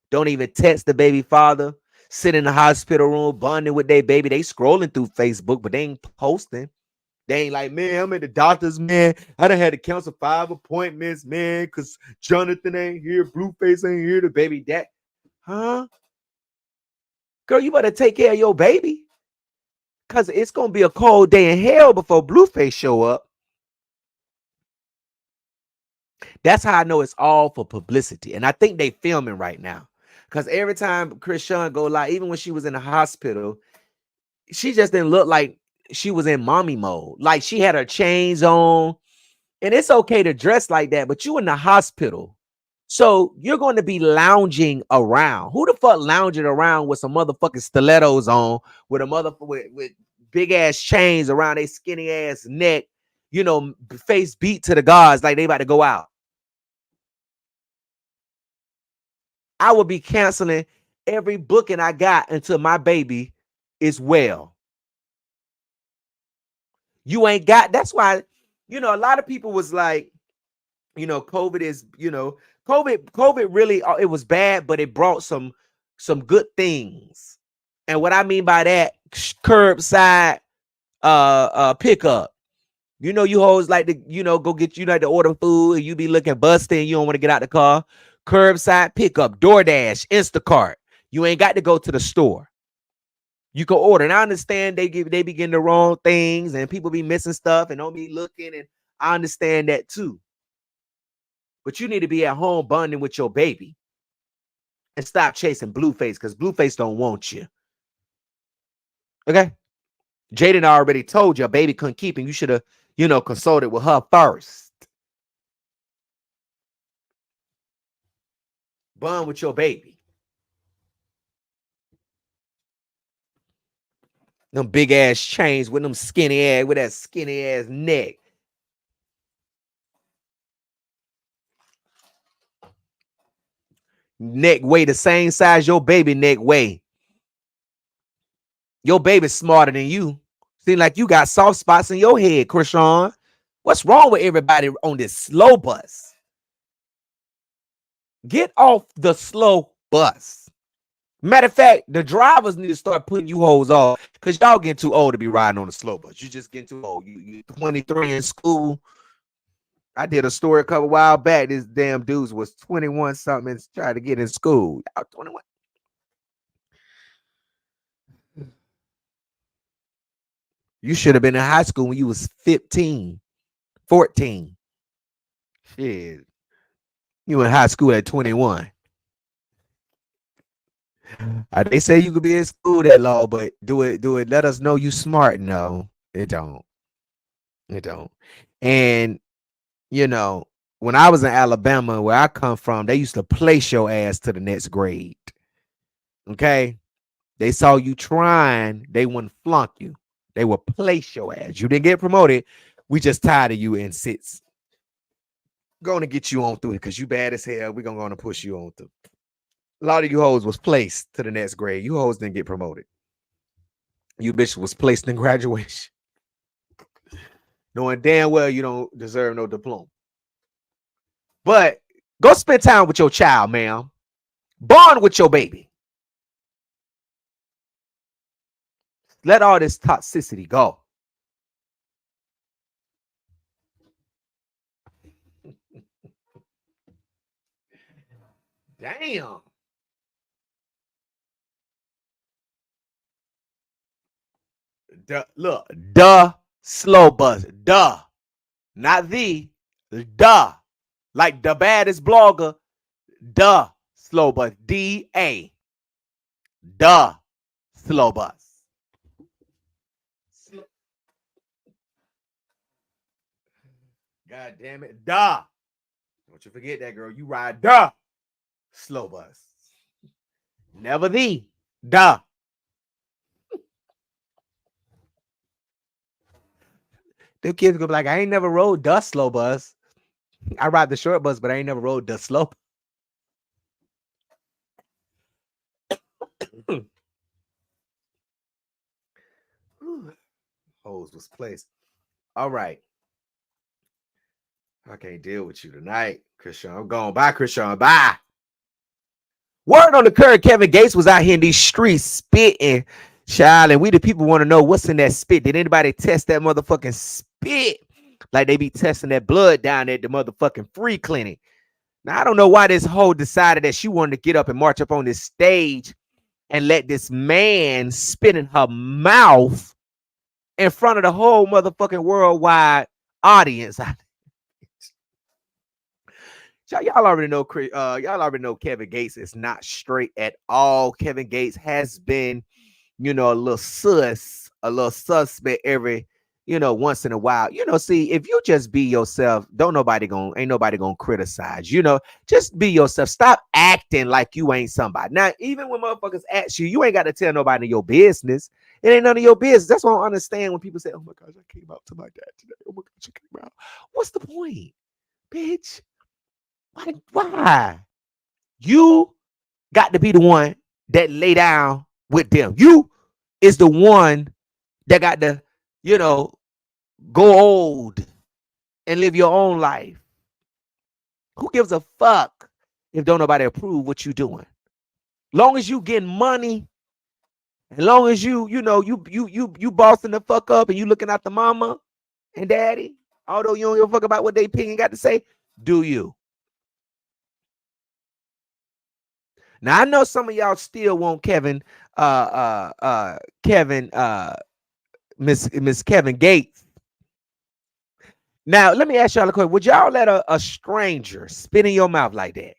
Don't even text the baby father, sit in the hospital room, bonding with their baby. They scrolling through Facebook, but they ain't posting. They ain't like, man, I'm at the doctor's, man. I done had to cancel 5 appointments, man, because Jonathan ain't here, Blueface ain't here, the baby dad. Huh? Girl, you better take care of your baby. Because it's going to be a cold day in hell before Blueface show up. That's how I know it's all for publicity. And I think they filming right now. Because every time Chrisean go live, even when she was in the hospital, she just didn't look like she was in mommy mode. Like she had her chains on. And it's okay to dress like that, but you in the hospital. So you're going to be lounging around. Who the fuck lounging around with some motherfucking stilettos on, with a with big ass chains around their skinny ass neck, you know, face beat to the gods like they about to go out? I will be canceling every booking I got until my baby is well. You ain't got, that's why, you know, a lot of people was like, you know, COVID is, you know, COVID really, it was bad, but it brought some good things. And what I mean by that, curbside pickup. You know, you hoes like to, you know, go get, you like to order food and you be looking busted and you don't want to get out the car. Curbside pickup, DoorDash, Instacart. You ain't got to go to the store. You can order. And I understand they be getting the wrong things and people be missing stuff and don't be looking. And I understand that too. But you need to be at home bonding with your baby and stop chasing Blueface because Blueface don't want you. Okay? Jaden already told you a baby couldn't keep him. You should have, consulted with her first. Bond with your baby. Them big ass chains with them skinny ass, with that skinny ass neck. Neck weigh the same size your baby neck weigh. Your baby's smarter than you. Seem like you got soft spots in your head, Chrisean. What's wrong with everybody on this slow bus? Get off the slow bus. Matter of fact, the drivers need to start putting you hoes off because y'all getting too old to be riding on the slow bus. You just getting too old. You 23 in school. I did a story a couple while back. This damn dudes was 21 something and tried to get in school. Y'all 21. You should have been in high school when you was 15, 14. Shit. You in high school at 21. They say you could be in school that long, but do it. Let us know you smart. No, it don't. It don't. And when I was in Alabama, where I come from, they used to place your ass to the next grade. Okay? They saw you trying, they wouldn't flunk you. They would place your ass. You didn't get promoted. We just tired of you in sits. Going to get you on through it because you bad as hell. We're going to push you on through. A lot of you hoes was placed to the next grade. You hoes didn't get promoted. You bitch was placed in graduation. Knowing damn well you don't deserve no diploma. But go spend time with your child, ma'am. Bond with your baby. Let all this toxicity go. Damn. Look, slow bus. Not the. Like the baddest blogger. Slow bus. D-A. Slow bus. God damn it. Don't you forget that, girl. You ride slow bus. Never the. Them kids gonna be like, I ain't never rode the slow bus. I ride the short bus, but I ain't never rode the slow. Hose was placed. All right. I can't deal with you tonight, Chrisean. I'm going. Bye, Chrisean. Bye. Word on the curb, Kevin Gates was out here in these streets spitting, child, and we the people want to know what's in that spit. Did anybody test that motherfucking spit? Like they be testing that blood down at the motherfucking free clinic. Now, I don't know why this hoe decided that she wanted to get up and march up on this stage and let this man spit in her mouth in front of the whole motherfucking worldwide audience. Y'all already know. Y'all already know Kevin Gates is not straight at all. Kevin Gates has been, a little suspect every, once in a while. See, if you just be yourself, ain't nobody gonna criticize. Just be yourself. Stop acting like you ain't somebody. Now, even when motherfuckers ask you, you ain't got to tell nobody your business. It ain't none of your business. That's what I don't understand when people say, "Oh my gosh, I came out to my dad today. Oh my gosh, I came out." What's the point, bitch? Why? You got to be the one that lay down with them. You is the one that got to, go old and live your own life. Who gives a fuck if don't nobody approve what you doing? Long as you getting money, as long as you bossing the fuck up and you looking at the mama and daddy, although you don't give a fuck about what they opinion got to say, do you? Now I know some of y'all still want Miss Kevin Gates. Now, let me ask y'all a question. Would y'all let a stranger spit in your mouth like that?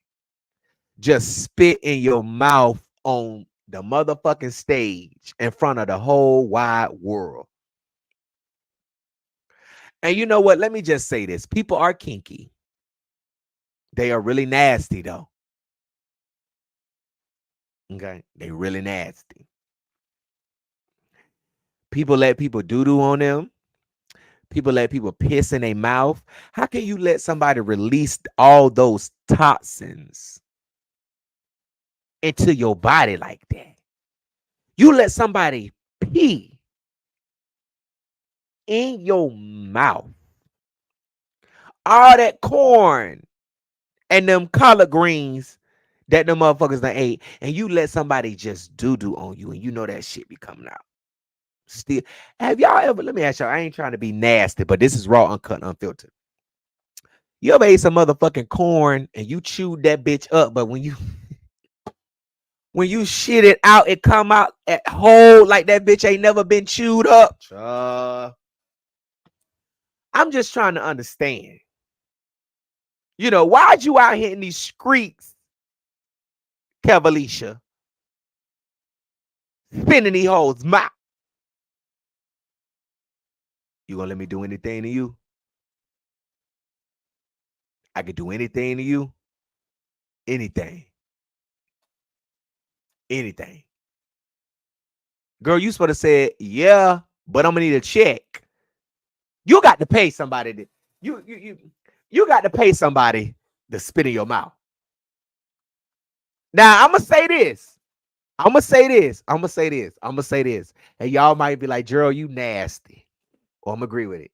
Just spit in your mouth on the motherfucking stage in front of the whole wide world. And you know what? Let me just say this. People are kinky. They are really nasty, though. Okay? They really nasty. People let people doo-doo on them. People let people piss in their mouth. How can you let somebody release all those toxins into your body like that? You let somebody pee in your mouth. All that corn and them collard greens that them motherfuckers done ate, and you let somebody just doo-doo on you, and you know that shit be coming out. Still, have y'all ever, let me ask y'all, I ain't trying to be nasty, but this is raw, uncut, unfiltered. You ever ate some motherfucking corn and you chewed that bitch up, but when you shit it out, it come out at whole like that bitch ain't never been chewed up? I'm just trying to understand. You know, why'd you out here in these streets, Cavalicia, spinning these hoes mouth? You gonna let me do anything to you? I could do anything to you. Anything. Anything. Girl, you supposed to say, yeah, but I'm gonna need a check. You got to pay somebody to, you got to pay somebody to spit in your mouth. Now I'm gonna say this. And y'all might be like, Gerald, you nasty. Or I'm gonna agree with it.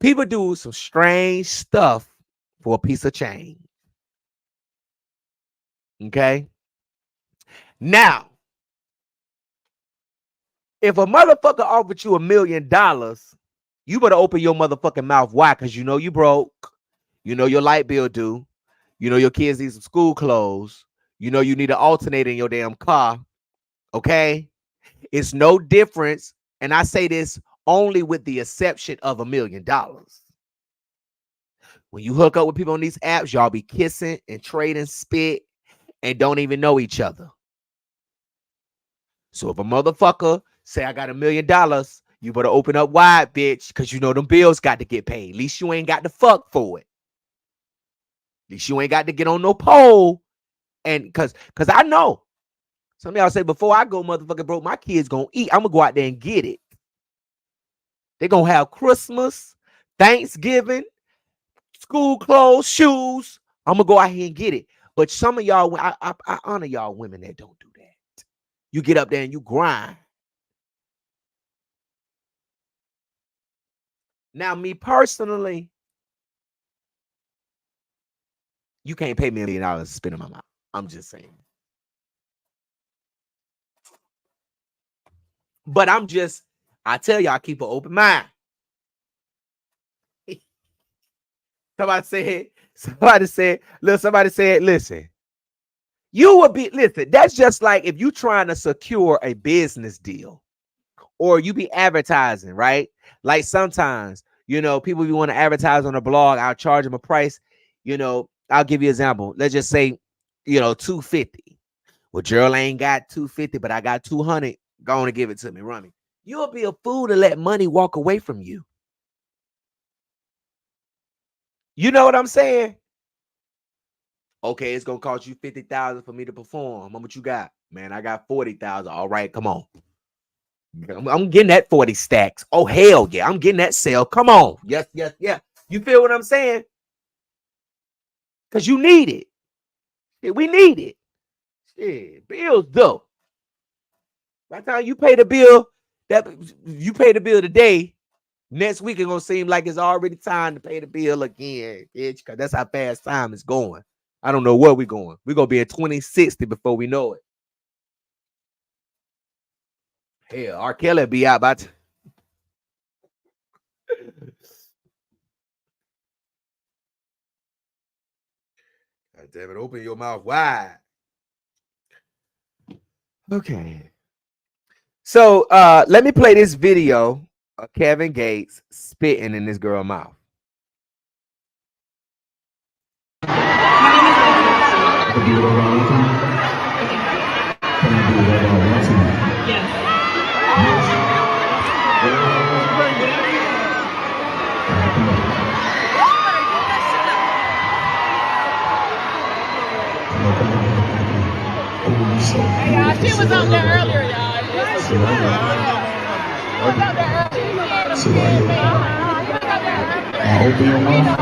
People do some strange stuff for a piece of change. Okay. Now, if a motherfucker offered you $1 million, you better open your motherfucking mouth wide, because you know you broke. You know your light bill due. You know your kids need some school clothes. You know you need an alternator in your damn car. Okay? It's no difference. And I say this only with the exception of $1 million. When you hook up with people on these apps, y'all be kissing and trading spit and don't even know each other. So if a motherfucker say, I got $1 million, you better open up wide, bitch, because you know them bills got to get paid. At least you ain't got to fuck for it. At least you ain't got to get on no pole. And because I know some of y'all say, before I go motherfucking broke, my kids gonna eat. I'm gonna go out there and get it. They gonna have Christmas, Thanksgiving, school clothes, shoes. I'm gonna go out here and get it. But some of y'all, I honor y'all women that don't do that. You get up there and you grind. Now, me personally, you can't pay me $1 million to spit in my mouth. I'm just saying. But I tell y'all, keep an open mind. Somebody said, listen, that's just like if you trying to secure a business deal or you be advertising, right? Like sometimes, you know, people be want to advertise on a blog. I'll charge them a price. You know, I'll give you an example. Let's just say, you know, $250. Well, Gerald ain't got $250, but I got $200. Go on and give it to me, run me. You'll be a fool to let money walk away from you. You know what I'm saying? Okay, it's gonna cost you $50,000 for me to perform. How much you got? Man, I got $40,000. All right, come on. I'm getting that 40 stacks. Oh, hell yeah. I'm getting that sale. Come on. Yes. You feel what I'm saying? Because you need it. Yeah, we need it. Shit, bills though. By the time you pay the bill, today, next week it's gonna seem like it's already time to pay the bill again, bitch. Because that's how fast time is going. I don't know where we're going. We're gonna be at 2060 before we know it. Hell, R. Kelly be out by God damn it, open your mouth wide. Okay. So let me play this video of Kevin Gates spitting in this girl's mouth. She was out there earlier, y'all. She was out there earlier. Open your mouth.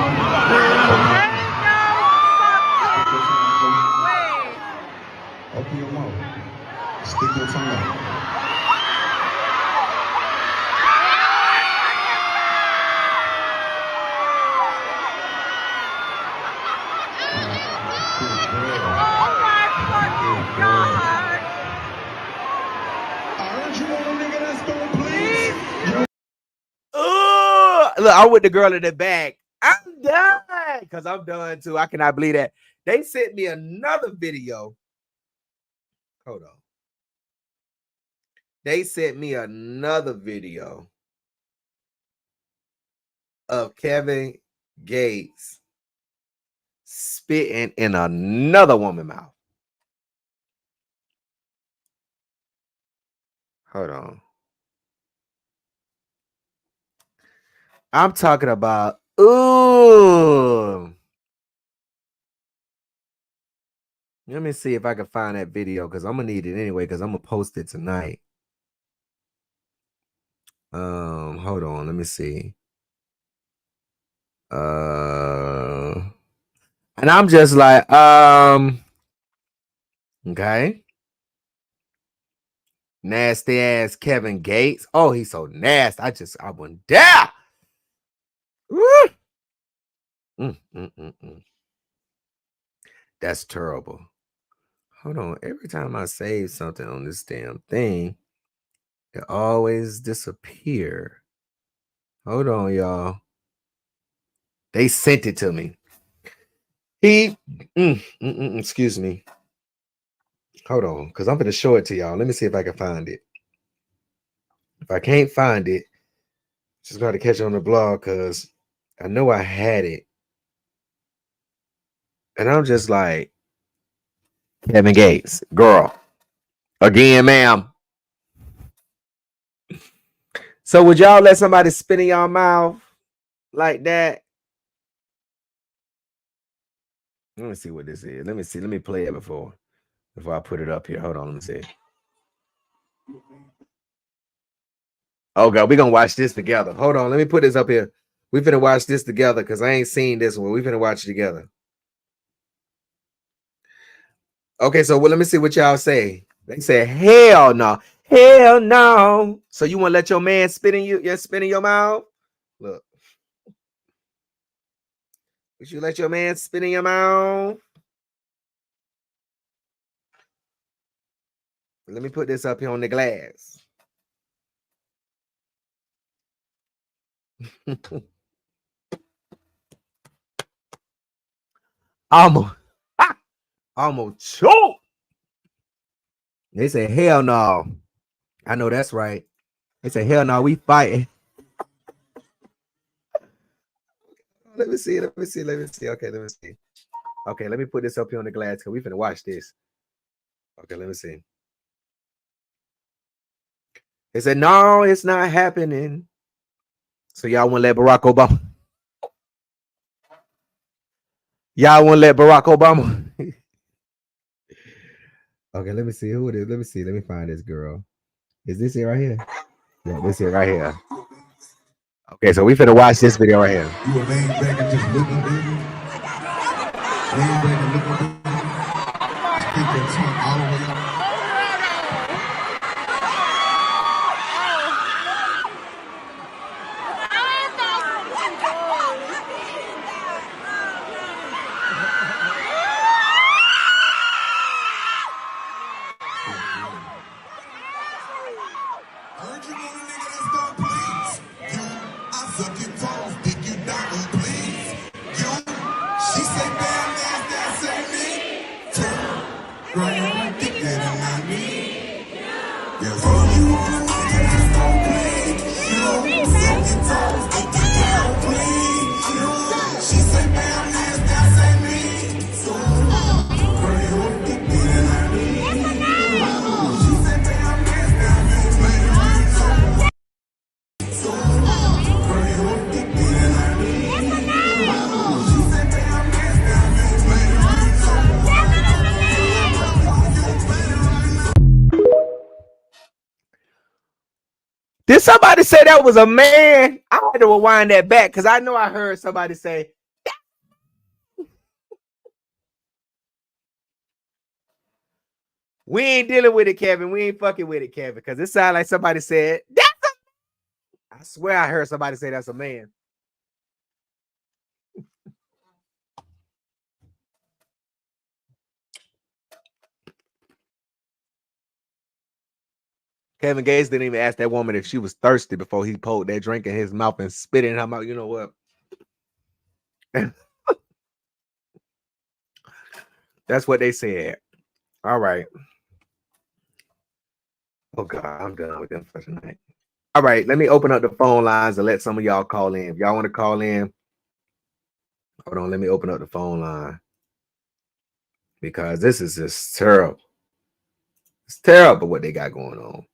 Open your mouth. Stick your tongue out. Look, I'm with the girl in the back. I'm done because I'm done too. I cannot believe that. They sent me another video. Hold on. They sent me another video of Kevin Gates spitting in another woman's mouth. Hold on. I'm talking about, ooh. Let me see if I can find that video because I'm gonna need it anyway because I'm gonna post it tonight. Hold on, let me see. And I'm just like, okay. Nasty ass Kevin Gates. Oh, he's so nasty. I went down. That's terrible. Hold on. Every time I save something on this damn thing, it always disappear. Hold on, y'all. They sent it to me. Excuse me. Hold on, because I'm going to show it to y'all. Let me see if I can find it. If I can't find it, just got to catch it on the blog because I know I had it. And I'm just like, Kevin Gates, girl, again, ma'am. So would y'all let somebody spit in your mouth like that? Let me see what this is. Let me see. Let me play it before I put it up here. Hold on. Let me see. Oh, God. We're going to watch this together. Hold on. Let me put this up here. We finna watch this together because I ain't seen this one. We finna watch it together. Okay, so let me see what y'all say. They say, hell no. Hell no. So you want to let your man spit in your mouth? Look. Would you let your man spit in your mouth? Let me put this up here on the glass. Almost choke. They say, hell no. I know that's right. They say, hell no, we fighting. Let me see. Okay, let me see. Okay, let me put this up here on the glass because we finna watch this. Okay, let me see. They said, no, it's not happening. So y'all want to let Barack Obama? Y'all want to let Barack Obama? Okay, let me see who it is. Let me see. Let me find this girl. Is this it right here? Yeah, this it right here. Okay, so we finna watch this video right here. You were laying back and just looking, baby. Laying back and looking, baby. Stick your tongue all the way up. Did somebody say that was a man? I had to rewind that back because I know I heard somebody say. We ain't dealing with it, Kevin. We ain't fucking with it, Kevin, because it sounded like somebody said that's a. I swear I heard somebody say that's a man. Kevin Gates didn't even ask that woman if she was thirsty before he pulled that drink in his mouth and spit it in her mouth. You know what? That's what they said. All right. Oh God, I'm done with them for tonight. All right, let me open up the phone lines and let some of y'all call in. If y'all want to call in, hold on, let me open up the phone line because this is just terrible. It's terrible what they got going on.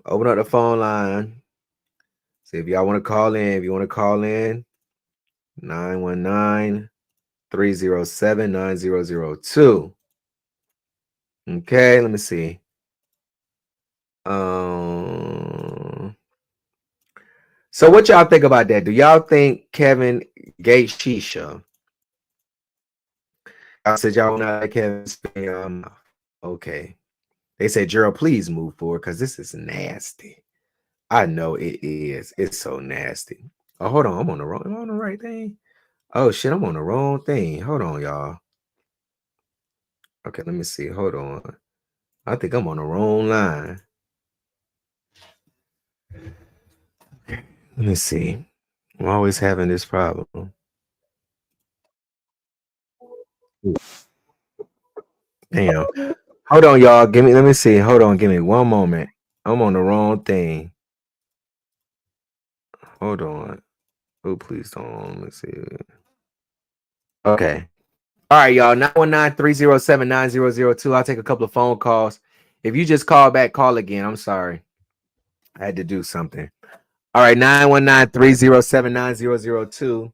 Open up the phone line. See if y'all want to call in. If you want to call in, 919-307-9002. Okay, let me see. So what y'all think about that? Do y'all think Kevin Gates Shisha? I said y'all not like Kevin spin. Okay. They said, Gerald, please move forward because this is nasty. I know it is. It's so nasty. Oh, hold on. Am I on the right thing? Oh shit, I'm on the wrong thing. Hold on, y'all. Okay, let me see. Hold on. I think I'm on the wrong line. Okay, let me see. I'm always having this problem. Damn. Hold on, y'all. Let me see. Hold on, give me one moment. I'm on the wrong thing. Hold on. Oh, please don't. Let me see. Okay. All right, y'all. 919-307-9002. I'll take a couple of phone calls. If you just call back, call again. I'm sorry. I had to do something. All right, 919-307-9002.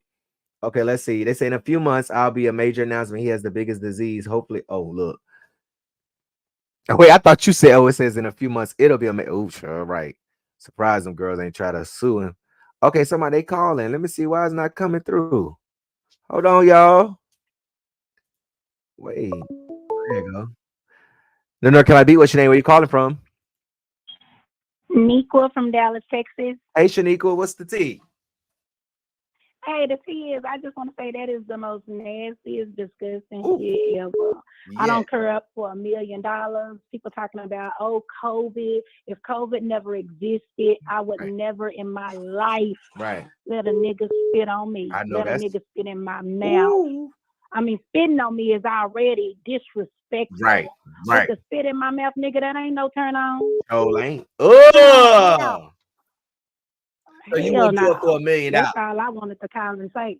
Okay, let's see. They say in a few months, I'll be a major announcement. He has the biggest disease. Hopefully. Oh, look. Oh, wait, I thought you said, it says in a few months, it'll be a major. Oh, sure, right. Surprise them girls ain't try to sue him. Okay, somebody they calling. Let me see why it's not coming through. Hold on, y'all. Wait. There you go. No, can I beat what's your name? Where you calling from? Shaniqua from Dallas, Texas. Hey, Shaniqua, what's the tea? Hey, the tea is, I just want to say that is the most nastiest, disgusting shit ever. Yeah. I don't care up for $1 million. People talking about, COVID. If COVID never existed, I would never in my life let a nigga spit on me. Let a nigga spit in my mouth. Ooh. I mean, spitting on me is already disrespectful. Right. But the spit in my mouth, nigga, that ain't no turn on. Oh, ain't. Oh. So you wouldn't do it for $1 million? That's all I wanted to call and say.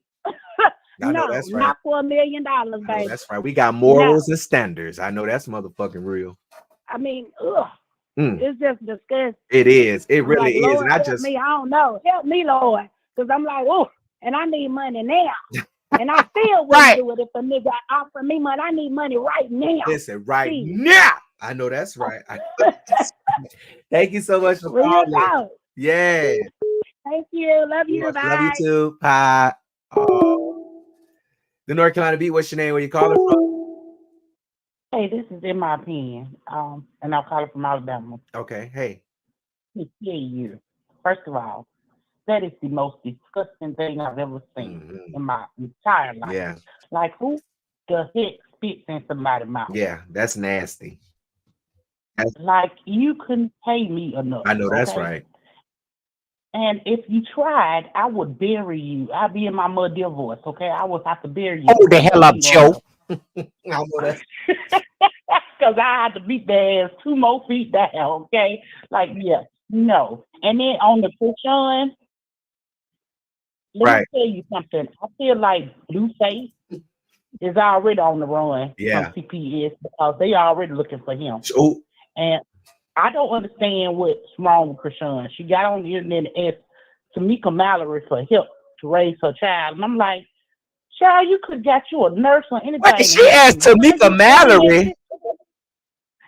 No, that's right. Not for $1 million, baby. That's right. We got morals and standards. I know that's motherfucking real. I mean, it's just disgusting. It is. It really is. Lord, and I don't know. Help me, Lord. Because I'm like, and I need money now. And I still wouldn't do it if a nigga offer me money. I need money right now. Listen, now. I know that's right. Thank you so much for calling. Yeah. Thank you. Love you. Bye. Love you too. Bye. The North Carolina Beat, what's your name? Where you calling from? Hey, this is in my opinion. And I'm calling from Alabama. Okay. Hey. You. First of all, that is the most disgusting thing I've ever seen in my entire life. Yeah. Like, who the heck spits in somebody's mouth? Yeah, that's nasty. Like, you couldn't pay me enough. I know that's right. And if you tried, I would bury you. I'd be in my mud dear voice, okay? I would have to bury you. Oh, the hell up, Joe. I know that. Because I had to beat their ass 2 more feet down, okay? Like, yeah, no. And then on the Chrisean, let me tell you something. I feel like Blueface is already on the run from CPS because they already looking for him. Oh. And I don't understand what's wrong with Chrisean. She got on the internet and asked Tamika Mallory for help to raise her child. And I'm like, child, you could have got you a nurse or anything. Wait, she asked Tamika Mallory?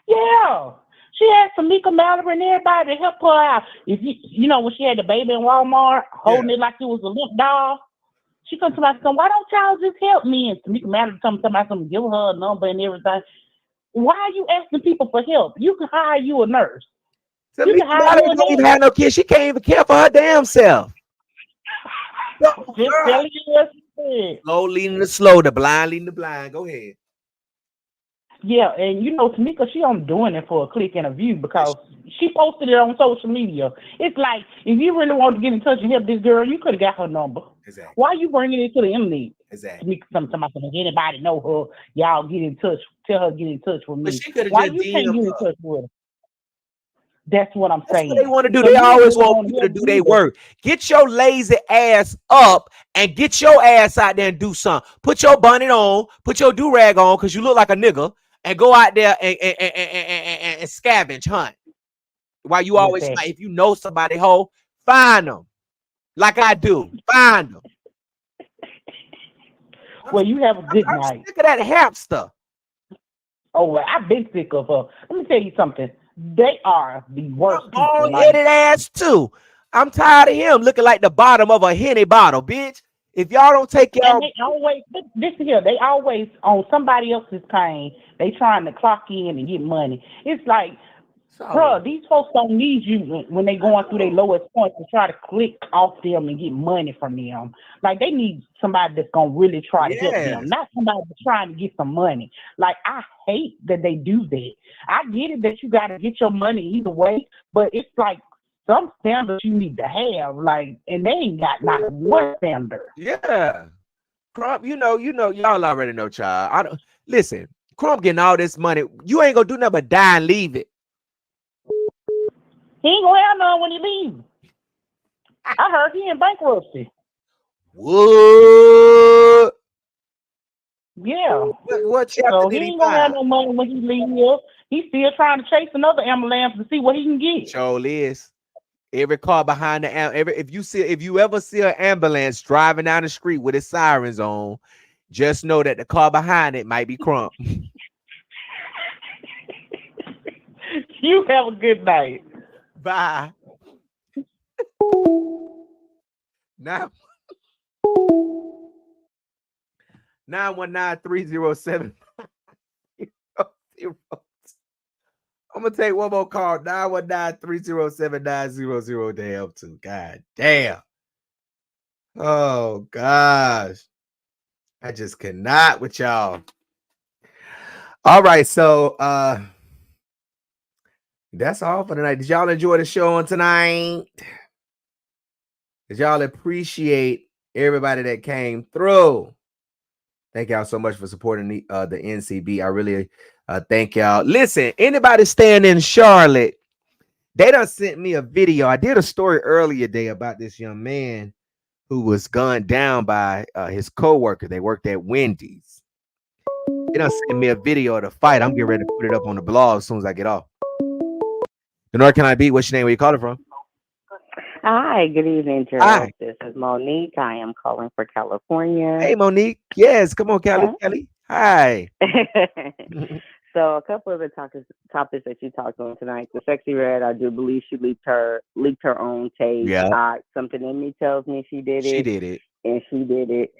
Yeah. She had Tamika Mallory and everybody to help her out. If you know when she had the baby in Walmart, holding it like it was a limp doll, she come to my son, why don't y'all just help me? And Tamika Mallory come to my son, give her a number and everything. Why are you asking people for help? You can hire you a nurse. Tamika Mallory don't even have no kids. She can't even care for her damn self. Just telling you what she said. Slow leading the slow, the blind leading the blind. Go ahead. Yeah, and you know, Tamika, she only doing it for a click and a view because she posted it on social media. It's like, if you really want to get in touch and help this girl, you could have got her number. Exactly. Why are you bringing it to the internet? Exactly. Tamika, somebody anybody know her, y'all get in touch. Tell her get in touch with me. But she could have Why just you can't get in touch with her? That's what I'm saying. What they want to do. They always want people to do their work. Get your lazy ass up and get your ass out there and do something. Put your bonnet on, put your do-rag on, because you look like a nigga, and go out there and scavenge, hunt. While you always, if you know somebody, find them. Like I do. Find them. Well, you have a good night. Sick of that hamster. Oh, well, I've been sick of her. Let me tell you something. They are the worst. Bald-headed ass too. I'm tired of him looking like the bottom of a Henny bottle, bitch. If y'all don't take care of, they always they always on somebody else's pain. They trying to clock in and get money. It's like, bro, these folks don't need you when they going through their lowest points to try to click off them and get money from them. Like, they need somebody that's gonna really try to help them, not somebody that's trying to get some money. Like, I hate that they do that. I get it that you got to get your money either way, but it's like some standards you need to have, like, and they ain't got not one standard. Yeah, Crump, you know, y'all already know, child. I don't listen. Crump getting all this money. You ain't gonna do nothing but die and leave it. He ain't gonna have none when he leaves. I heard he in bankruptcy. What? Yeah. What chapter so did he he ain't gonna find? have no money when he leaves here. He's still trying to chase another ambulance to see what he can get. Sure is. Every car behind the if you ever see an ambulance driving down the street with its sirens on, just know that the car behind it might be Crump. You have a good night. Bye. Now 919-307. I'm gonna take one more call. 919-307-900 to help too. God damn. Oh gosh. I just cannot with y'all. All right, so that's all for tonight. Did y'all enjoy the show on tonight? Did y'all appreciate everybody that came through? Thank y'all so much for supporting the NCB. I really thank y'all. Listen, anybody staying in Charlotte, they done sent me a video. I did a story earlier today about this young man who was gunned down by his co-worker. They worked at Wendy's. They done sent me a video of the fight. I'm getting ready to put it up on the blog as soon as I get off. The North Carolina Beat, what's your name? Where you calling from? Hi, good evening, Gerald. Hi. This is Monique. I am calling for California. Hey, Monique. Yes, come on, Kelly. Kelly. Hi. So a couple of the topics that you talked on tonight. The Sexyy Red, I do believe she leaked her own tape. Yeah. Something in me tells me she did it. She did it. And she did it.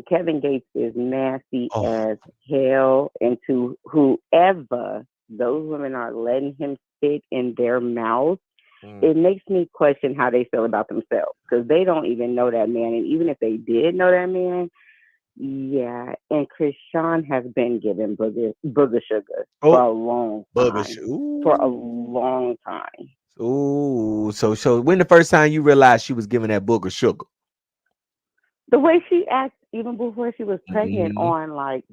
Kevin Gates is nasty as hell. And to whoever those women are letting him spit in their mouth, it makes me question how they feel about themselves, because they don't even know that man. And even if they did know that man, yeah. And Chrisean has been given booger sugar for a long time. For a long time. Ooh, so when the first time you realized she was giving that booger sugar? The way she acts, even before she was pregnant, on like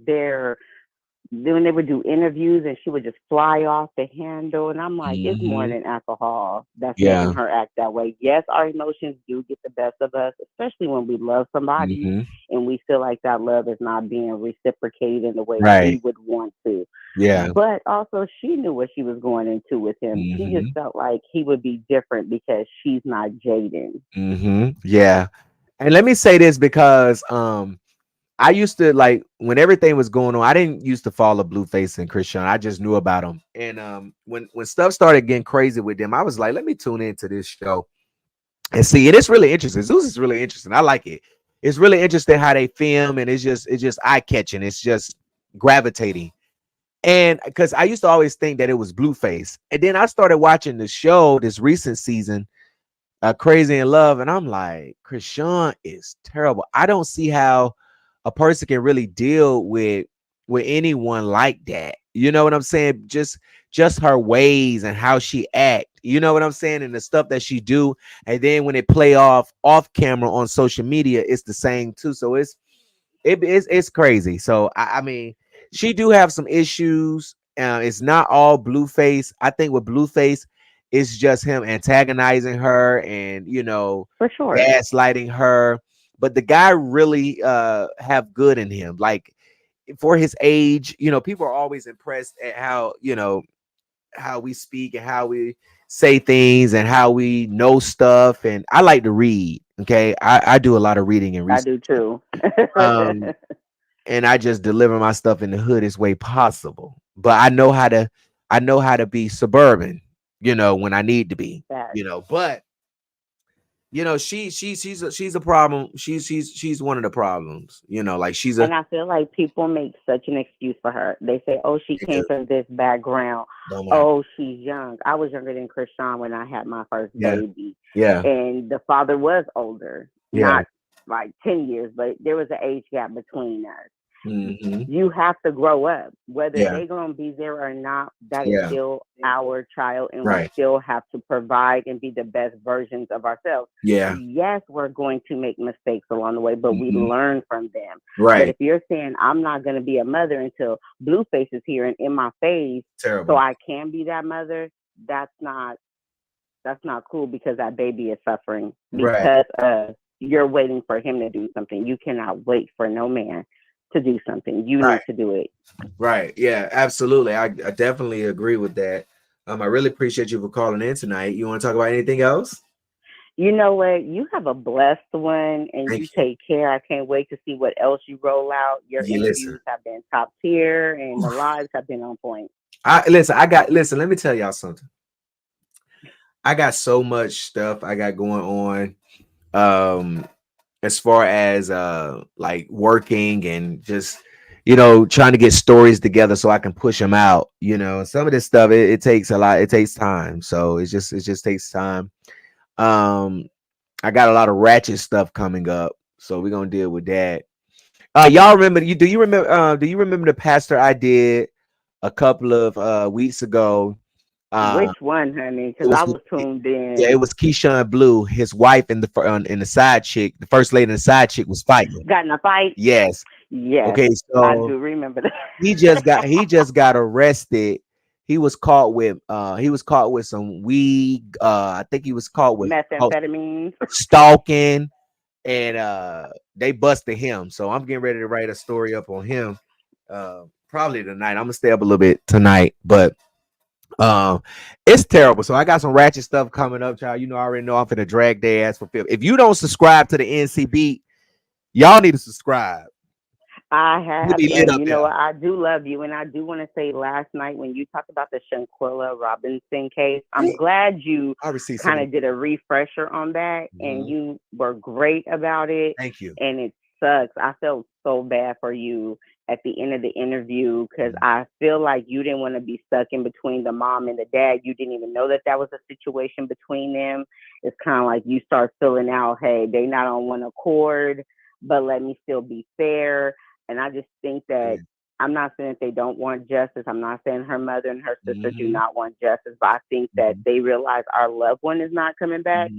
when they would do interviews and she would just fly off the handle. And I'm like, it's more than alcohol that's making her act that way. Yes, our emotions do get the best of us, especially when we love somebody and we feel like that love is not being reciprocated in the way we would want to. Yeah. But also she knew what she was going into with him. She just felt like he would be different because she's not Jaden. Yeah. And let me say this, because I used to like when everything was going on. I didn't used to follow Blueface and Chrisean. I just knew about them. And when stuff started getting crazy with them, I was like, let me tune into this show and see. And it's really interesting. Zeus is really interesting. I like it. It's really interesting how they film, and it's just eye catching. It's just gravitating. And because I used to always think that it was Blueface, and then I started watching the show this recent season, Crazy in Love, and I'm like, Chrisean is terrible. I don't see how a person can really deal with anyone like that. You know what I'm saying? Just her ways and how she act. You know what I'm saying? And the stuff that she do, and then when it play off camera on social media, it's the same too. So it's crazy. So I mean, she do have some issues. It's not all Blueface. I think with Blueface, it's just him antagonizing her and For sure. gaslighting her. But the guy really have good in him. Like for his age, people are always impressed at how we speak and how we say things and how we know stuff. And I like to read. Okay, I do a lot of reading and I research. do too. And I just deliver my stuff in the hoodest way possible. But I know how to be suburban, when I need to be, But she's a problem. She's one of the problems, like she's And I feel like people make such an excuse for her. They say, "Oh, she came from this background. Oh, she's young." I was younger than Chrisean when I had my first baby. Yeah. And the father was older, Yeah. not like 10 years, but there was an age gap between us. Mm-hmm. You have to grow up, whether Yeah. they're going to be there or not. That is Yeah. still our child, and we Right. still have to provide and be the best versions of ourselves. Yeah. Yes, we're going to make mistakes along the way, but we learn from them. But Right. if you're saying I'm not going to be a mother until Blueface is here and in my face, Terrible. so I can be that mother, that's not cool, because that baby is suffering Right. because you're waiting for him to do something. You cannot wait for no man to do something. You Right. need to do it. Right. Yeah, absolutely. I definitely agree with that. I really appreciate you for calling in tonight. You want to talk about anything else? You know what? You have a blessed one, and Thank you you. take care. I can't wait to see what else you roll out. Your Yeah, interviews listen. have been top tier, and the lives have been on point. Listen, let me tell y'all something. I got so much stuff I got going on. As far as like working and just trying to get stories together so I can push them out. Some of this stuff it takes a lot. It takes time. So it just takes time. I got a lot of ratchet stuff coming up, so we're gonna deal with that. Y'all remember? Do you remember? Do you remember the pastor I did a couple of weeks ago? Which one, honey? Because I was tuned in. Yeah, it was Keyshawn Blue. His wife and the side chick, the first lady and the side chick was fighting. Got in a fight? Yes. Yes. Okay, I so do remember that. he just got arrested. He was caught with some weed. I think he was caught with Methamphetamines. stalking, and they busted him. So I'm getting ready to write a story up on him. Probably tonight. I'm gonna stay up a little bit tonight, but it's terrible. So I got some ratchet stuff coming up, child. I already know I'm finna drag their ass for film. If you don't subscribe to the NCB, y'all need to subscribe. I have, be lit and up you know there. what? I do love you, and I do want to say last night when you talked about the Shanquella Robinson case, I'm glad you I received some kind of did a refresher on that, and you were great about it. Thank you. And it sucks. I felt so bad for you at the end of the interview, because I feel like you didn't want to be stuck in between the mom and the dad. You didn't even know that was a situation between them. It's kind of like you start filling out, hey, they not on one accord, but let me still be fair. And I just think that I'm not saying that they don't want justice. I'm not saying her mother and her sister do not want justice, but I think that they realize our loved one is not coming back.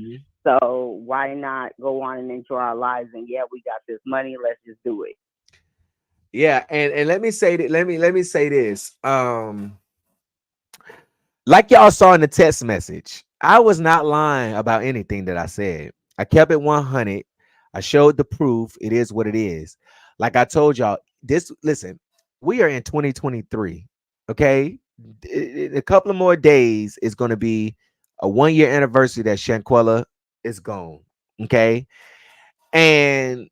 So why not go on and enjoy our lives? And yeah, we got this money. Let's just do it. Yeah, and let me say that. Let me say this. Like y'all saw in the text message, I was not lying about anything that I said. I kept it 100. I showed the proof. It is what it is. Like I told y'all, listen, we are in 2023. Okay. In a couple of more days is going to be a 1-year anniversary that Shanquella is gone. Okay. And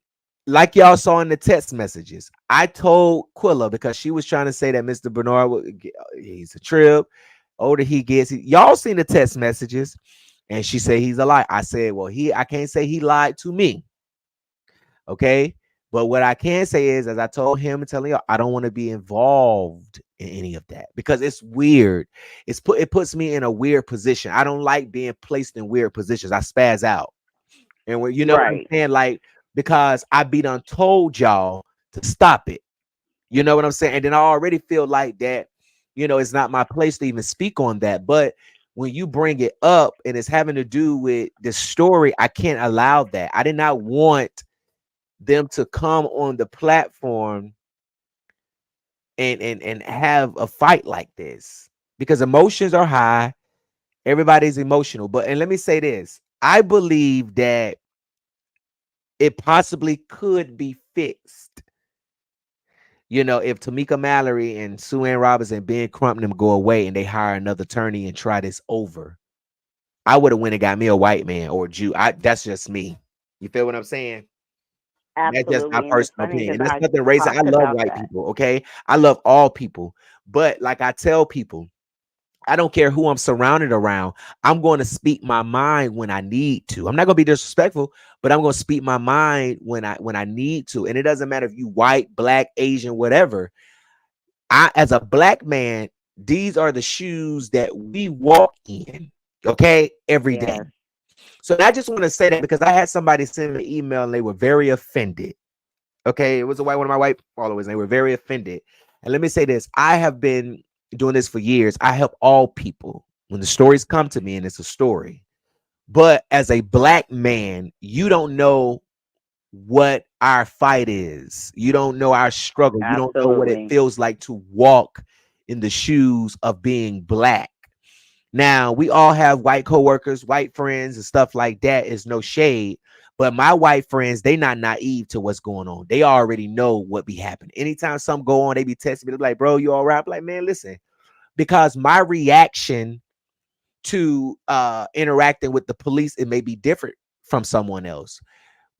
like y'all saw in the text messages, I told Quilla because she was trying to say that Mr. Bernard, he's a trip. Older he gets, y'all seen the text messages, and she said he's a lie. I said, well, I can't say he lied to me. Okay. But what I can say is, as I told him and telling y'all, I don't want to be involved in any of that because it's weird. It puts me in a weird position. I don't like being placed in weird positions. I spaz out. And when you know what I'm saying, like, because I be done told y'all to stop it. You know what I'm saying? And then I already feel like that, it's not my place to even speak on that. But when you bring it up and it's having to do with the story, I can't allow that. I did not want them to come on the platform and have a fight like this because emotions are high. Everybody's emotional. And let me say this. I believe that it possibly could be fixed. If Tamika Mallory and Sue Ann Roberts and Ben Crump them go away and they hire another attorney and try this over, I would have went and got me a white man or a Jew. That's just me. You feel what I'm saying? Absolutely. That's just my personal opinion. There's nothing racist. I love white people. Okay. I love all people. But like I tell people, I don't care who I'm surrounded around. I'm going to speak my mind when I need to. I'm not going to be disrespectful, but I'm going to speak my mind when I need to. And it doesn't matter if you white, black, Asian, whatever. As a black man, these are the shoes that we walk in, okay, every day. So I just want to say that because I had somebody send me an email and they were very offended. Okay, it was one of my white followers and they were very offended. And let me say this. I have been doing this for years. I help all people when the stories come to me and it's a story. But as a black man, you don't know what our fight is. You don't know our struggle. You don't know what it feels like to walk in the shoes of being black. Now, we all have white coworkers, white friends and stuff like that. Is no shade. But my white friends, they not naive to what's going on. They already know what be happening. Anytime something go on, they be texting me. They're like, bro, you all right? I'm like, man, listen. Because my reaction to interacting with the police, it may be different from someone else.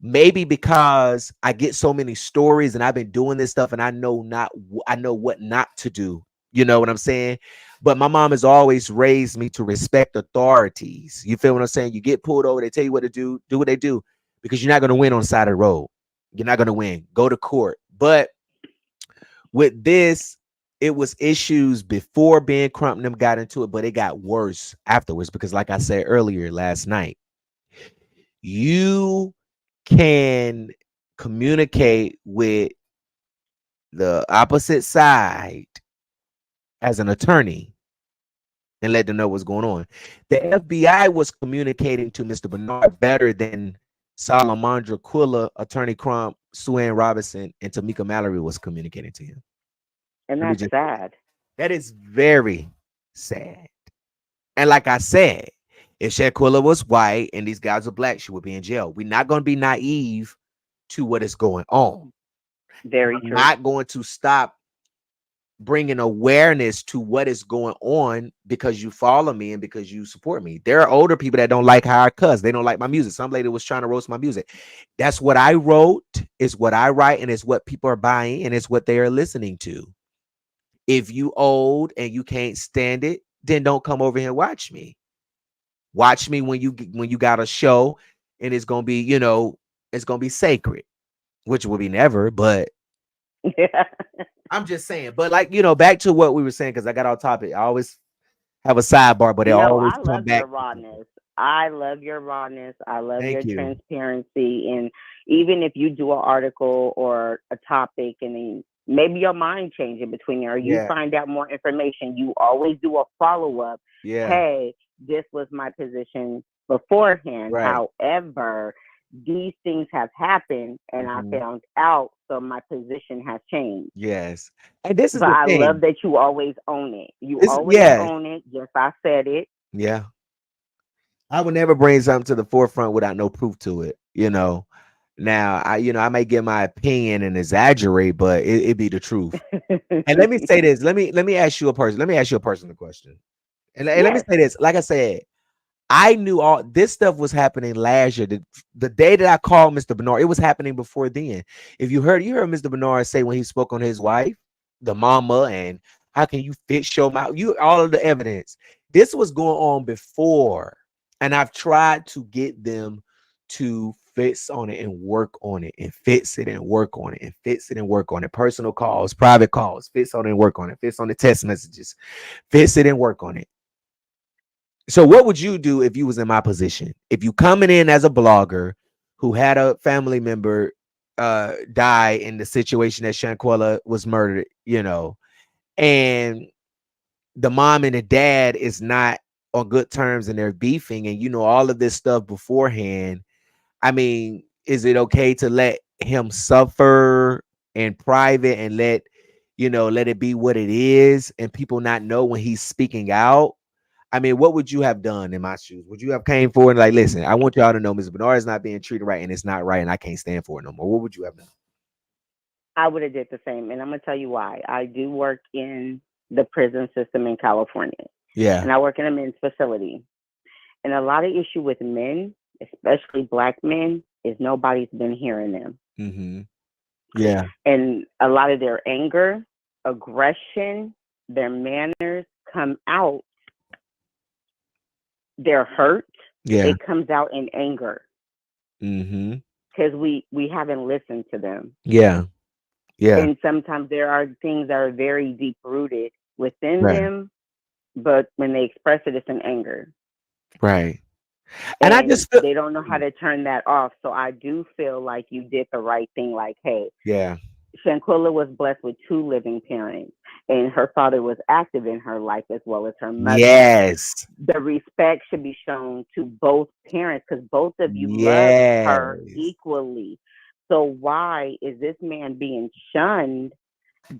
Maybe because I get so many stories and I've been doing this stuff and I know what not to do. You know what I'm saying? But my mom has always raised me to respect authorities. You feel what I'm saying? You get pulled over, they tell you what to do what they do, because you're not going to win on the side of the road. You're not going to win. Go to court. But with this, it was issues before Ben Crump and them got into it, but it got worse afterwards because, like I said earlier last night, you can communicate with the opposite side as an attorney and let them know what's going on. The FBI was communicating to Mr. Bernard better than Salamandra Quilla, Attorney Crump, Sue Ann Robinson, and Tamika Mallory was communicating to him. And that's sad. That is very sad. And like I said, if Shaquilla was white and these guys are black, she would be in jail. We're not going to be naive to what is going on. Very true. Not going to stop bringing awareness to what is going on because you follow me and because you support me. There are older people that don't like how I cuss. They don't like my music. Some lady was trying to roast my music. That's what I wrote. It's what I write, and it's what people are buying, and it's what they are listening to. If you old and you can't stand it, then don't come over here and watch me. Watch me when you got a show, and it's gonna be, it's gonna be sacred, which will be never. But yeah. I'm just saying. But back to what we were saying, because I got off topic. I always have a sidebar, but always come back. Your rawness. I love your rawness. I love your transparency. And even if you do an article or a topic and then maybe your mind changes between there, or you find out more information, you always do a follow-up. Yeah. Hey, this was my position beforehand. Right. However, these things have happened and I found out, so my position has changed. Yes. And this is I thing. love that you always own it. You always own it. Yes, I said it. Yeah. I would never bring something to the forefront without no proof to it, Now, I may give my opinion and exaggerate, but it be the truth. And let me say this. Let me ask you a personal question. And let me say this. Like I said, I knew all this stuff was happening last year. The day that I called Mr. Bernard, it was happening before then. If you heard Mr. Bernard say when he spoke on his wife, the mama, and how can you fix your mouth? You all of the evidence. This was going on before, and I've tried to get them to fix on it and work on it and fix it and work on it and fix it and work on it. Personal calls, private calls, fix on it and work on it. Fix on the text messages, fix it and work on it. So what would you do if you was in my position? If you coming in as a blogger who had a family member die in the situation that Shanquella was murdered, and the mom and the dad is not on good terms and they're beefing, and all of this stuff beforehand. I mean, is it okay to let him suffer in private and let it be what it is and people not know when he's speaking out? I mean, what would you have done in my shoes? Would you have came forward and like, listen, I want y'all to know Mr. Bernard is not being treated right and it's not right and I can't stand for it no more? What would you have done? I would have did the same. And I'm going to tell you why. I do work in the prison system in California. Yeah. And I work in a men's facility. And a lot of issue with men, especially black men, is nobody's been hearing them. Mm-hmm. Yeah. And a lot of their anger, aggression, their manners come out. They're hurt. Yeah. It comes out in anger. Mm-hmm. Because we haven't listened to them. Yeah. Yeah. And sometimes there are things that are very deep rooted within Right. them, but when they express it, it's in anger. Right. And I just feel they don't know how to turn that off. So I do feel like you did the right thing. Like, hey, yeah, Shanquella was blessed with 2 living parents, and her father was active in her life as well as her mother. Yes. The respect should be shown to both parents because both of you love her equally. So why is this man being shunned,